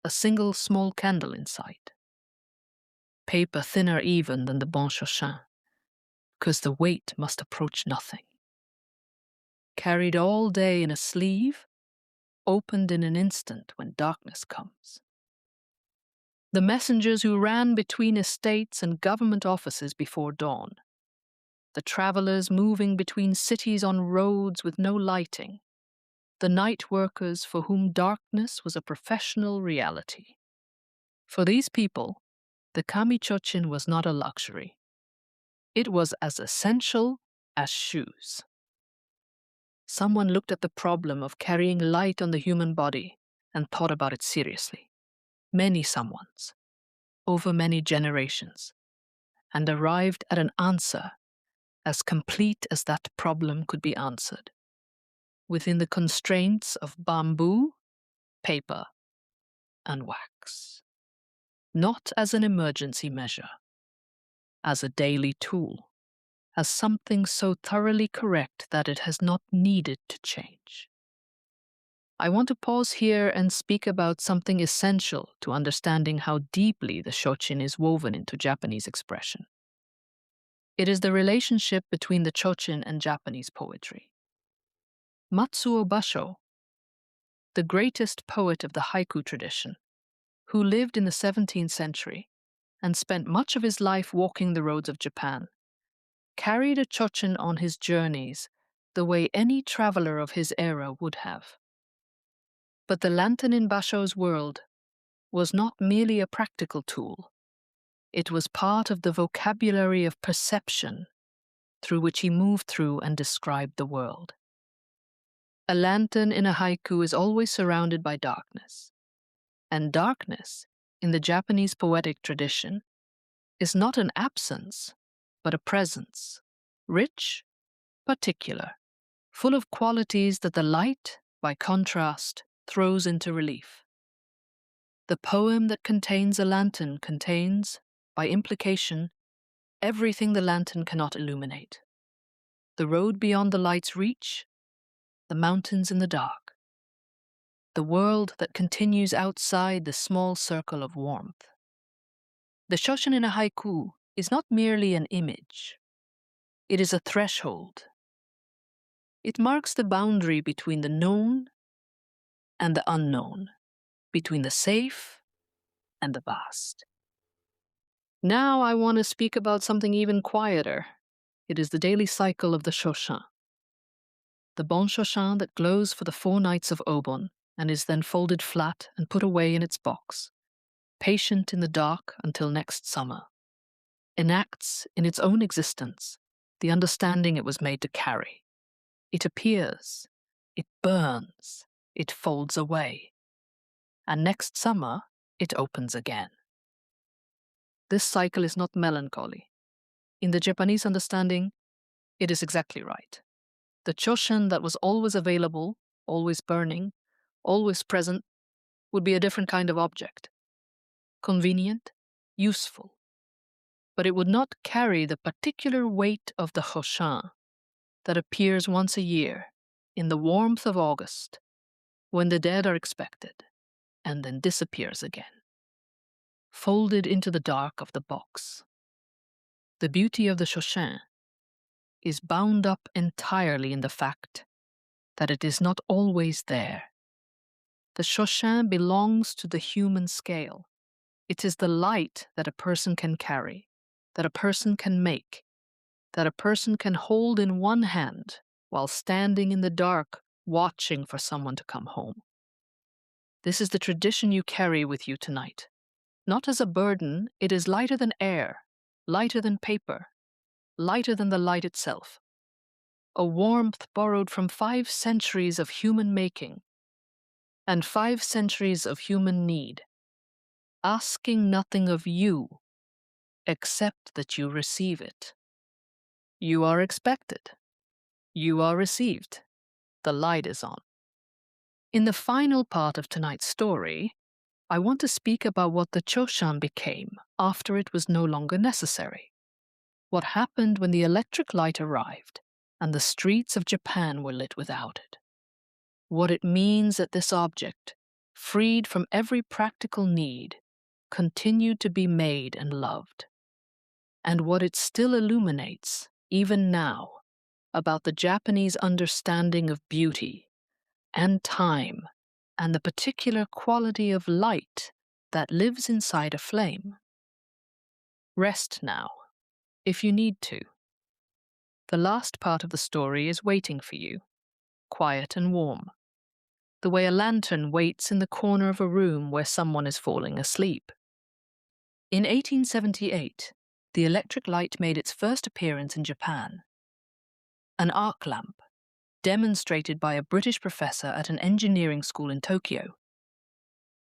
A single small candle inside. Paper thinner even than the Bon Chochin, because the weight must approach nothing. Carried all day in a sleeve, opened in an instant when darkness comes. The messengers who ran between estates and government offices before dawn. The travelers moving between cities on roads with no lighting. The night workers for whom darkness was a professional reality. For these people, the kami Chochin was not a luxury. It was as essential as shoes. Someone looked at the problem of carrying light on the human body and thought about it seriously. Many someones, over many generations, and arrived at an answer as complete as that problem could be answered, within the constraints of bamboo, paper, and wax. Not as an emergency measure, as a daily tool, as something so thoroughly correct that it has not needed to change. I want to pause here and speak about something essential to understanding how deeply the Chochin is woven into Japanese expression. It is the relationship between the Chochin and Japanese poetry. Matsuo Basho, the greatest poet of the haiku tradition, who lived in the 17th century and spent much of his life walking the roads of Japan, carried a Chochin on his journeys the way any traveler of his era would have. But the lantern in Basho's world was not merely a practical tool. It was part of the vocabulary of perception through which he moved through and described the world. A lantern in a haiku is always surrounded by darkness. And darkness, in the Japanese poetic tradition, is not an absence, but a presence, rich, particular, full of qualities that the light, by contrast, throws into relief. The poem that contains a lantern contains, by implication, everything the lantern cannot illuminate. The road beyond the light's reach, the mountains in the dark, the world that continues outside the small circle of warmth. The Chochin in a haiku is not merely an image. It is a threshold. It marks the boundary between the known and the unknown, between the safe and the vast. Now I want to speak about something even quieter. It is the daily cycle of the Chochin. The bon Chochin that glows for the 4 nights of Obon and is then folded flat and put away in its box, patient in the dark until next summer, enacts in its own existence the understanding it was made to carry. It appears, it burns, it folds away, and next summer it opens again. This cycle is not melancholy. In the Japanese understanding, it is exactly right. The Chochin that was always available, always burning, always present, would be a different kind of object. Convenient, useful. But it would not carry the particular weight of the Chochin that appears once a year, in the warmth of August, when the dead are expected, and then disappears again, folded into the dark of the box. The beauty of the Chochin is bound up entirely in the fact that it is not always there. The Chochin belongs to the human scale. It is the light that a person can carry, that a person can make, that a person can hold in one hand while standing in the dark watching for someone to come home. This is the tradition you carry with you tonight. Not as a burden, it is lighter than air, lighter than paper, lighter than the light itself. A warmth borrowed from 5 centuries of human making and 5 centuries of human need, asking nothing of you except that you receive it. You are expected. You are received. The light is on. In the final part of tonight's story, I want to speak about what the Chochin became after it was no longer necessary. What happened when the electric light arrived and the streets of Japan were lit without it. What it means that this object, freed from every practical need, continued to be made and loved. And what it still illuminates, even now, about the Japanese understanding of beauty and time and the particular quality of light that lives inside a flame. Rest now, if you need to. The last part of the story is waiting for you, quiet and warm, the way a lantern waits in the corner of a room where someone is falling asleep. In 1878, the electric light made its first appearance in Japan. An arc lamp, demonstrated by a British professor at an engineering school in Tokyo.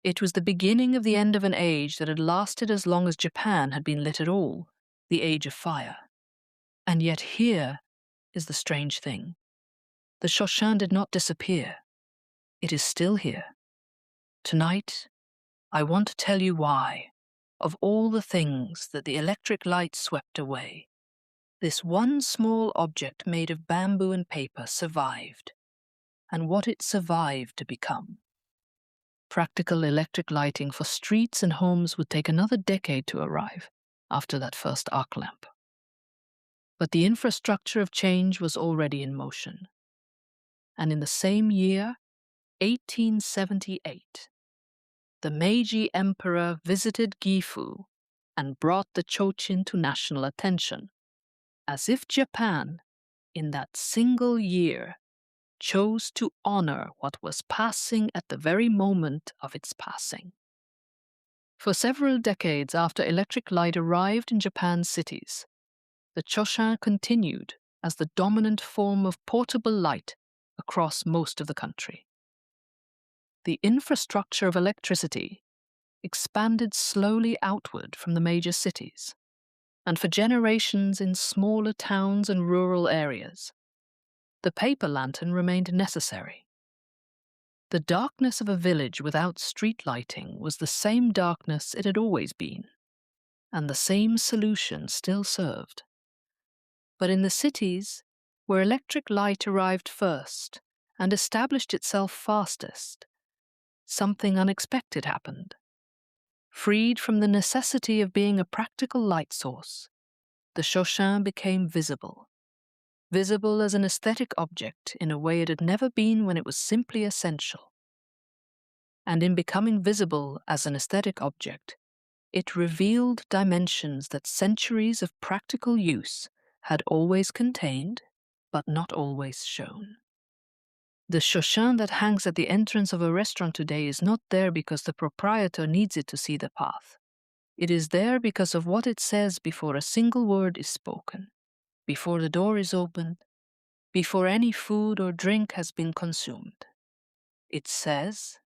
It was the beginning of the end of an age that had lasted as long as Japan had been lit at all, the age of fire. And yet here is the strange thing. The Chochin did not disappear. It is still here. Tonight, I want to tell you why, of all the things that the electric light swept away, this one small object made of bamboo and paper survived, and what it survived to become. Practical electric lighting for streets and homes would take another decade to arrive after that first arc lamp. But the infrastructure of change was already in motion. And in the same year, 1878, the Meiji Emperor visited Gifu and brought the Chochin to national attention, as if Japan, in that single year, chose to honor what was passing at the very moment of its passing. For several decades after electric light arrived in Japan's cities, the Chochin continued as the dominant form of portable light across most of the country. The infrastructure of electricity expanded slowly outward from the major cities, and for generations in smaller towns and rural areas, the paper lantern remained necessary. The darkness of a village without street lighting was the same darkness it had always been, and the same solution still served. But in the cities, where electric light arrived first and established itself fastest, something unexpected happened. Freed from the necessity of being a practical light source, the Chochin became visible as an aesthetic object in a way it had never been when it was simply essential. And in becoming visible as an aesthetic object, it revealed dimensions that centuries of practical use had always contained, but not always shown. The Chochin that hangs at the entrance of a restaurant today is not there because the proprietor needs it to see the path. It is there because of what it says before a single word is spoken, before the door is opened, before any food or drink has been consumed. It says,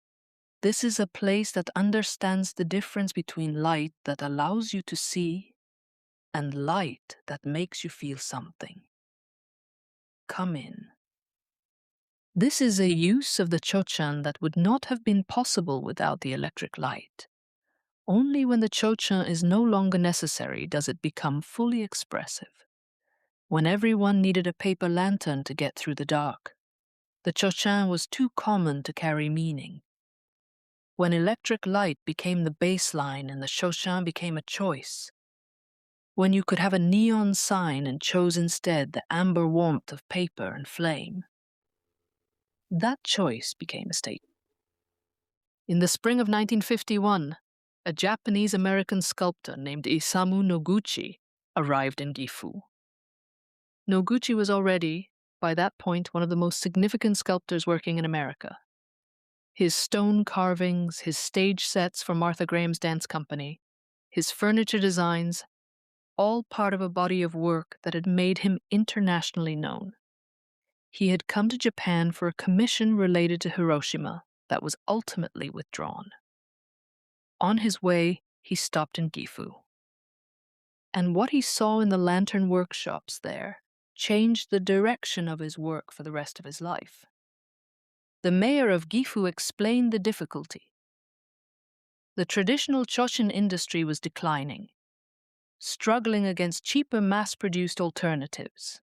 "This is a place that understands the difference between light that allows you to see and light that makes you feel something. Come in." This is a use of the Chochin that would not have been possible without the electric light. Only when the Chochin is no longer necessary does it become fully expressive. When everyone needed a paper lantern to get through the dark, the Chochin was too common to carry meaning. When electric light became the baseline and the Chochin became a choice, when you could have a neon sign and chose instead the amber warmth of paper and flame, that choice became a statement. In the spring of 1951, a Japanese-American sculptor named Isamu Noguchi arrived in Gifu. Noguchi was already, by that point, one of the most significant sculptors working in America. His stone carvings, his stage sets for Martha Graham's dance company, his furniture designs, all part of a body of work that had made him internationally known. He had come to Japan for a commission related to Hiroshima that was ultimately withdrawn. On his way, he stopped in Gifu. And what he saw in the lantern workshops there changed the direction of his work for the rest of his life. The mayor of Gifu explained the difficulty. The traditional Chochin industry was declining, struggling against cheaper mass-produced alternatives.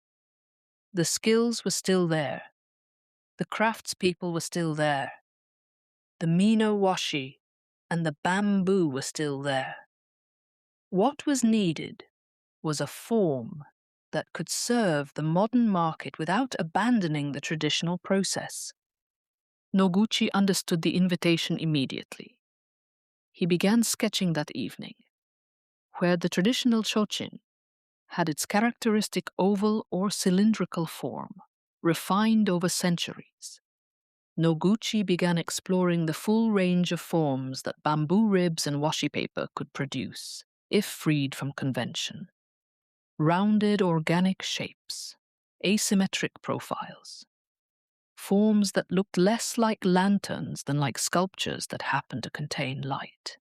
The skills were still there. The craftspeople were still there. The Mino washi and the bamboo were still there. What was needed was a form that could serve the modern market without abandoning the traditional process. Noguchi understood the invitation immediately. He began sketching that evening, where the traditional Chochin had its characteristic oval or cylindrical form, refined over centuries. Noguchi began exploring the full range of forms that bamboo ribs and washi paper could produce, if freed from convention. Rounded organic shapes, asymmetric profiles, forms that looked less like lanterns than like sculptures that happened to contain light.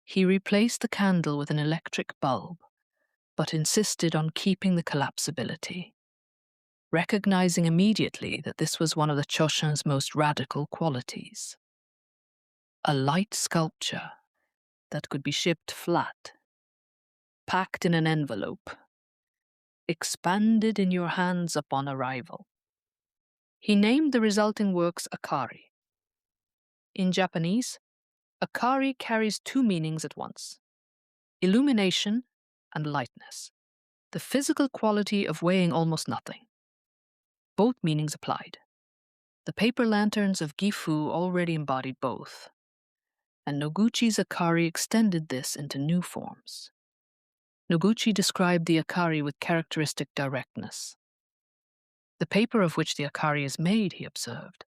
He replaced the candle with an electric bulb, but insisted on keeping the collapsibility, recognizing immediately that this was one of the Chochin's most radical qualities. A light sculpture that could be shipped flat, packed in an envelope, expanded in your hands upon arrival. He named the resulting works Akari. In Japanese, Akari carries two meanings at once: illumination and lightness, the physical quality of weighing almost nothing. Both meanings applied. The paper lanterns of Gifu already embodied both, and Noguchi's Akari extended this into new forms. Noguchi described the Akari with characteristic directness. The paper of which the Akari is made, he observed,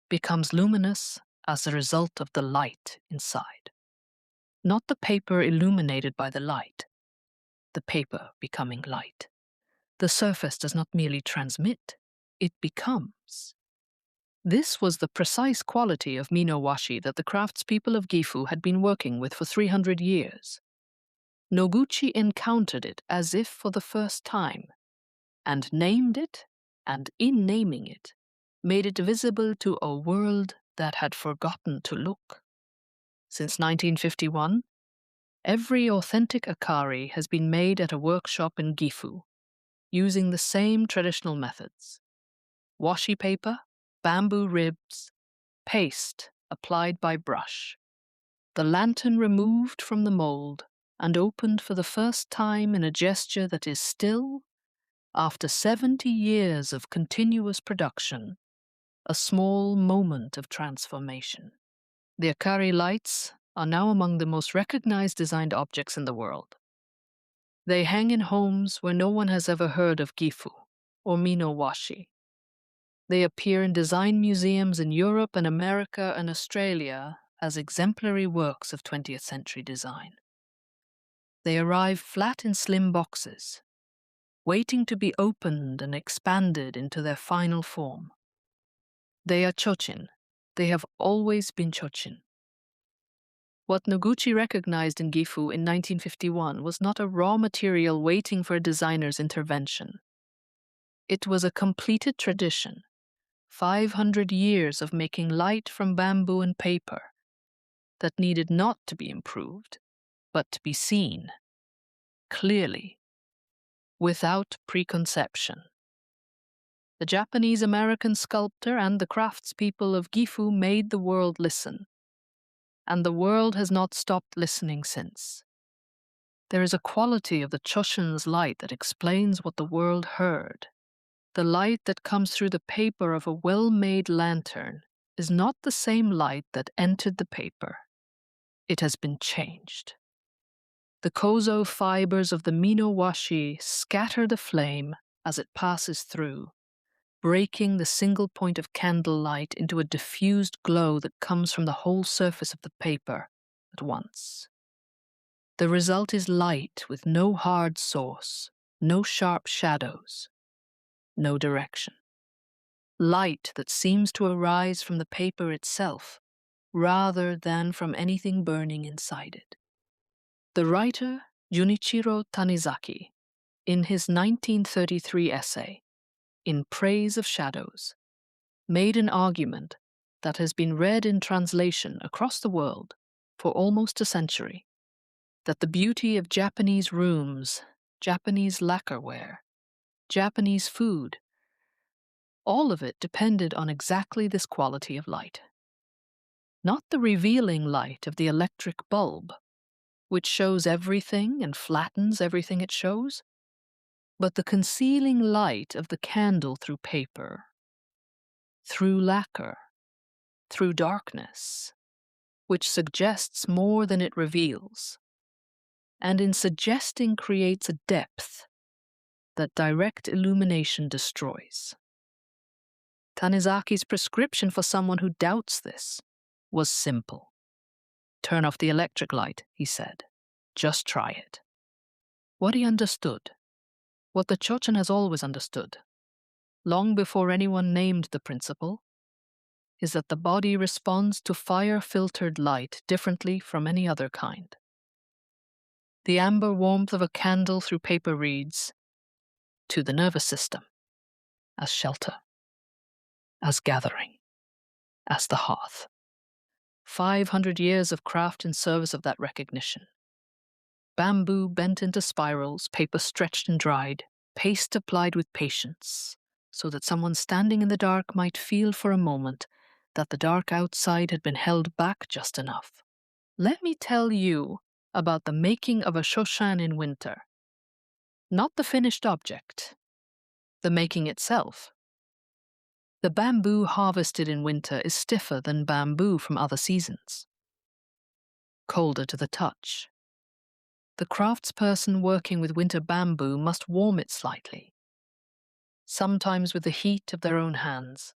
becomes luminous as a result of the light inside. Not the paper illuminated by the light, the paper becoming light. The surface does not merely transmit, it becomes. This was the precise quality of Mino washi that the craftspeople of Gifu had been working with for 300 years. Noguchi encountered it as if for the first time, and named it, and in naming it, made it visible to a world that had forgotten to look. Since 1951, every authentic Akari has been made at a workshop in Gifu, using the same traditional methods: washi paper, bamboo ribs, paste applied by brush, the lantern removed from the mold and opened for the first time in a gesture that is still, after 70 years of continuous production, a small moment of transformation. The Akari lights are now among the most recognized designed objects in the world. They hang in homes where no one has ever heard of Gifu or Mino washi. They appear in design museums in Europe and America and Australia as exemplary works of 20th century design. They arrive flat in slim boxes, waiting to be opened and expanded into their final form. They are Chochin. They have always been Chochin. What Noguchi recognized in Gifu in 1951 was not a raw material waiting for a designer's intervention. It was a completed tradition, 500 years of making light from bamboo and paper, that needed not to be improved, but to be seen, clearly, without preconception. The Japanese-American sculptor and the craftspeople of Gifu made the world listen, and the world has not stopped listening since. There is a quality of the Choshin's light that explains what the world heard. The light that comes through the paper of a well-made lantern is not the same light that entered the paper. It has been changed. The kozo fibers of the Mino washi scatter the flame as it passes through, breaking the single point of candle light into a diffused glow that comes from the whole surface of the paper at once. The result is light with no hard source, no sharp shadows, no direction. Light that seems to arise from the paper itself, rather than from anything burning inside it. The writer Junichiro Tanizaki, in his 1933 essay, In Praise of Shadows, made an argument that has been read in translation across the world for almost a century, that the beauty of Japanese rooms, Japanese lacquerware, Japanese food, all of it depended on exactly this quality of light. Not the revealing light of the electric bulb, which shows everything and flattens everything it shows, but the concealing light of the candle through paper, through lacquer, through darkness, which suggests more than it reveals, and in suggesting creates a depth that direct illumination destroys. Tanizaki's prescription for someone who doubts this was simple. Turn off the electric light, he said. Just try it. What he understood, what the Chochin has always understood, long before anyone named the principle, is that the body responds to fire-filtered light differently from any other kind. The amber warmth of a candle through paper reads, to the nervous system, as shelter, as gathering, as the hearth. 500 years of craft in service of that recognition. Bamboo bent into spirals, paper stretched and dried, paste applied with patience, so that someone standing in the dark might feel for a moment that the dark outside had been held back just enough. Let me tell you about the making of a shoshan in winter. Not the finished object, the making itself. The bamboo harvested in winter is stiffer than bamboo from other seasons, colder to the touch. The craftsperson working with winter bamboo must warm it slightly, sometimes with the heat of their own hands,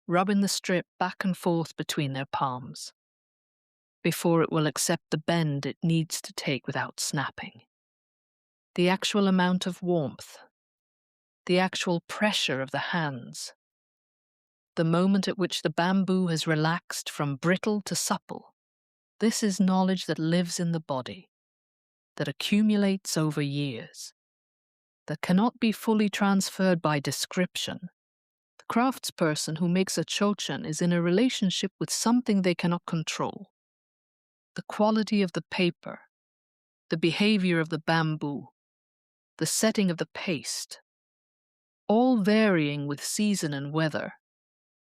rubbing the strip back and forth between their palms, before it will accept the bend it needs to take without snapping. The actual amount of warmth, the actual pressure of the hands, the moment at which the bamboo has relaxed from brittle to supple, this is knowledge that lives in the body, that accumulates over years, that cannot be fully transferred by description. The craftsperson who makes a Chochin is in a relationship with something they cannot control. The quality of the paper, the behavior of the bamboo, the setting of the paste, all varying with season and weather,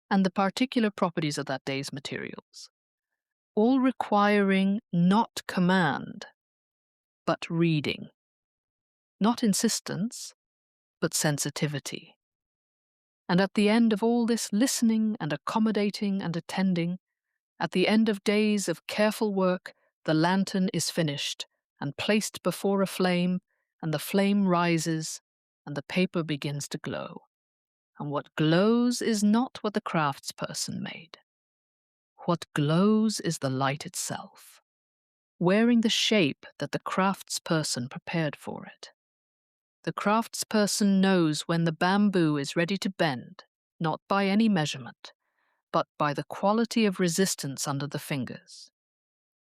and the particular properties of that day's materials, all requiring not command, but reading, not insistence, but sensitivity. And at the end of all this listening and accommodating and attending, at the end of days of careful work, the lantern is finished and placed before a flame, and the flame rises, and the paper begins to glow. And what glows is not what the craftsperson made. What glows is the light itself, wearing the shape that the craftsperson prepared for it. The craftsperson knows when the bamboo is ready to bend, not by any measurement, but by the quality of resistance under the fingers.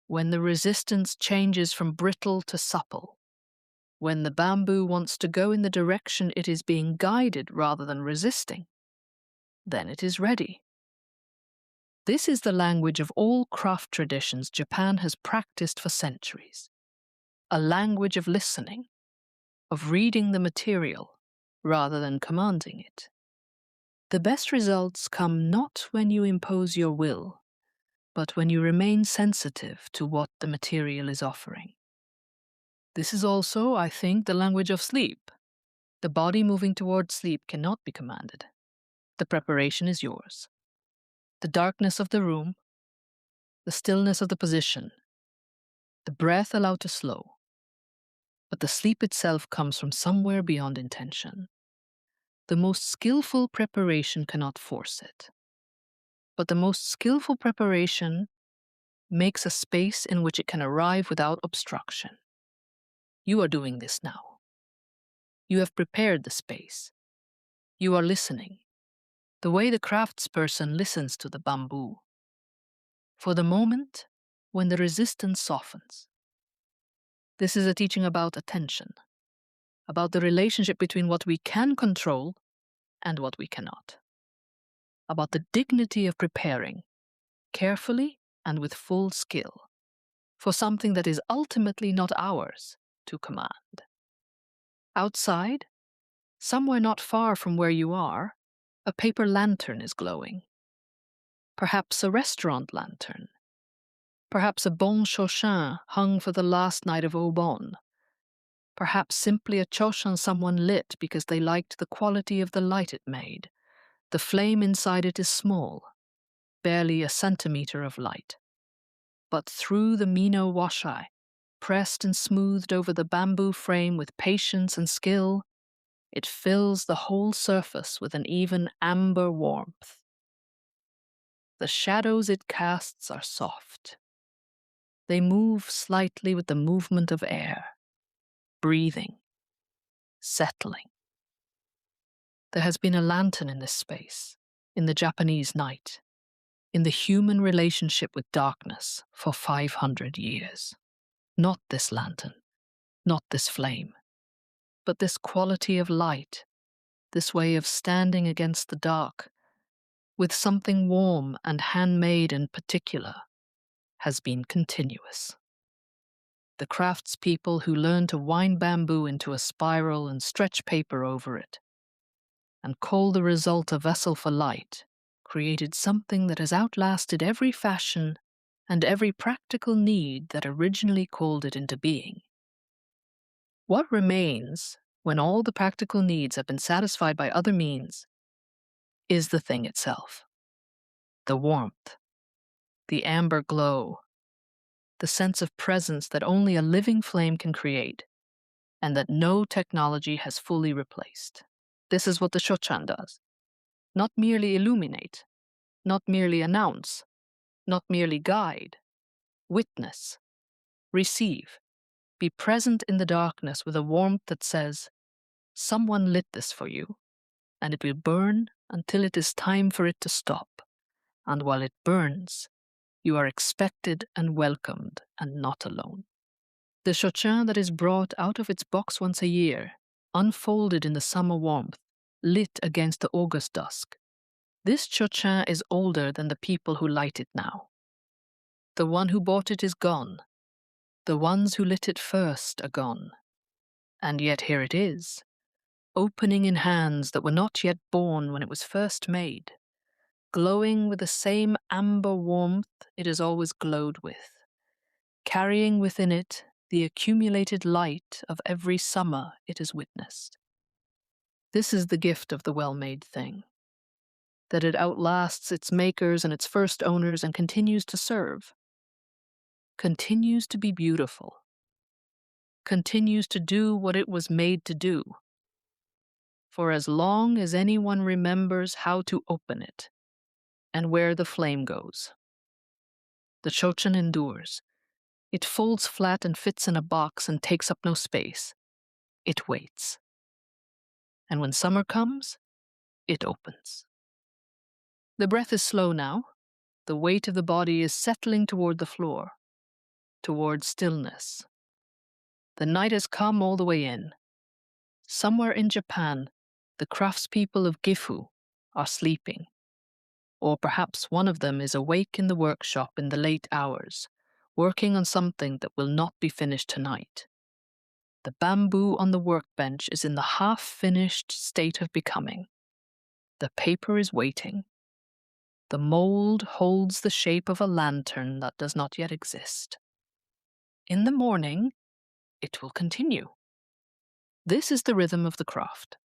When the resistance changes from brittle to supple, when the bamboo wants to go in the direction it is being guided rather than resisting, then it is ready. This is the language of all craft traditions Japan has practiced for centuries, a language of listening, of reading the material rather than commanding it. The best results come not when you impose your will, but when you remain sensitive to what the material is offering. This is also, I think, the language of sleep. The body moving towards sleep cannot be commanded. The preparation is yours. The darkness of the room, the stillness of the position, the breath allowed to slow. But the sleep itself comes from somewhere beyond intention. The most skillful preparation cannot force it. But the most skillful preparation makes a space in which it can arrive without obstruction. You are doing this now. You have prepared the space. You are listening, the way the craftsperson listens to the bamboo. For the moment when the resistance softens. This is a teaching about attention, about the relationship between what we can control and what we cannot, about the dignity of preparing, carefully and with full skill, for something that is ultimately not ours to command. Outside, somewhere not far from where you are, a paper lantern is glowing. Perhaps a restaurant lantern. Perhaps a bon Chochin hung for the last night of Obon. Perhaps simply a Chochin someone lit because they liked the quality of the light it made. The flame inside it is small, barely a centimeter of light. But through the Mino washi, pressed and smoothed over the bamboo frame with patience and skill, it fills the whole surface with an even amber warmth. The shadows it casts are soft. They move slightly with the movement of air, breathing, settling. There has been a lantern in this space, in the Japanese night, in the human relationship with darkness for 500 years. Not this lantern, not this flame, but this quality of light, this way of standing against the dark, with something warm and handmade in particular, has been continuous. The craftspeople who learn to wind bamboo into a spiral and stretch paper over it, and call the result a vessel for light, created something that has outlasted every fashion and every practical need that originally called it into being. What remains, when all the practical needs have been satisfied by other means, is the thing itself. The warmth, the amber glow, the sense of presence that only a living flame can create, and that no technology has fully replaced. This is what the Chochin does. Not merely illuminate, not merely announce, not merely guide, witness, receive, be present in the darkness with a warmth that says, someone lit this for you, and it will burn until it is time for it to stop. And while it burns, you are expected and welcomed and not alone. The Chochin that is brought out of its box once a year, unfolded in the summer warmth, lit against the August dusk. This Chochin is older than the people who light it now. The one who bought it is gone. The ones who lit it first are gone. And yet here it is, opening in hands that were not yet born when it was first made, glowing with the same amber warmth it has always glowed with, carrying within it the accumulated light of every summer it has witnessed. This is the gift of the well-made thing, that it outlasts its makers and its first owners and continues to serve, continues to be beautiful, continues to do what it was made to do, for as long as anyone remembers how to open it and where the flame goes. The Chochin endures. It folds flat and fits in a box and takes up no space. It waits. And when summer comes, it opens. The breath is slow now. The weight of the body is settling toward the floor, toward stillness. The night has come all the way in. Somewhere in Japan, the craftspeople of Gifu are sleeping. Or perhaps one of them is awake in the workshop in the late hours, working on something that will not be finished tonight. The bamboo on the workbench is in the half-finished state of becoming. The paper is waiting. The mold holds the shape of a lantern that does not yet exist. In the morning, it will continue. This is the rhythm of the craft,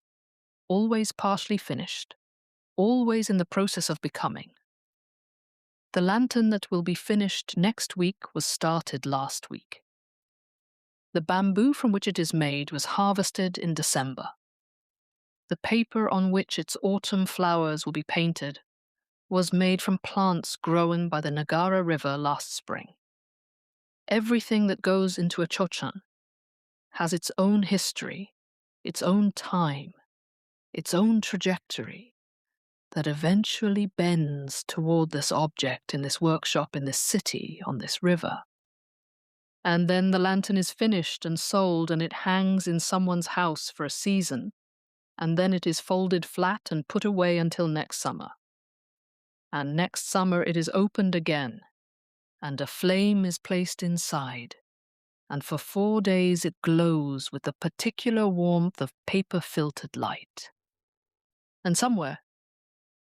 always partially finished, always in the process of becoming. The lantern that will be finished next week was started last week. The bamboo from which it is made was harvested in December. The paper on which its autumn flowers will be painted was made from plants grown by the Nagara River last spring. Everything that goes into a Chochin has its own history, its own time, its own trajectory, that eventually bends toward this object in this workshop in this city on this river. And then the lantern is finished and sold, and it hangs in someone's house for a season, and then it is folded flat and put away until next summer. And next summer it is opened again, and a flame is placed inside, and for 4 days it glows with the particular warmth of paper-filtered light. And somewhere,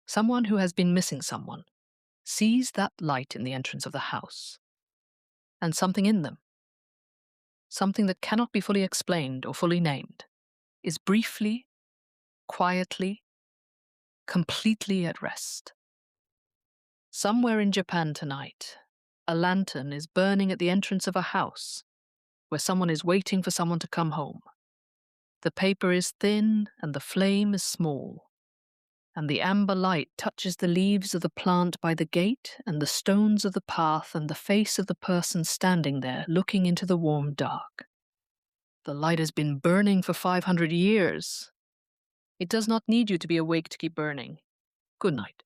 someone who has been missing someone sees that light in the entrance of the house, and something in them, something that cannot be fully explained or fully named, is briefly, quietly, completely at rest. Somewhere in Japan tonight, a lantern is burning at the entrance of a house where someone is waiting for someone to come home. The paper is thin and the flame is small, and the amber light touches the leaves of the plant by the gate and the stones of the path and the face of the person standing there looking into the warm dark. The light has been burning for 500 years. It does not need you to be awake to keep burning. Good night.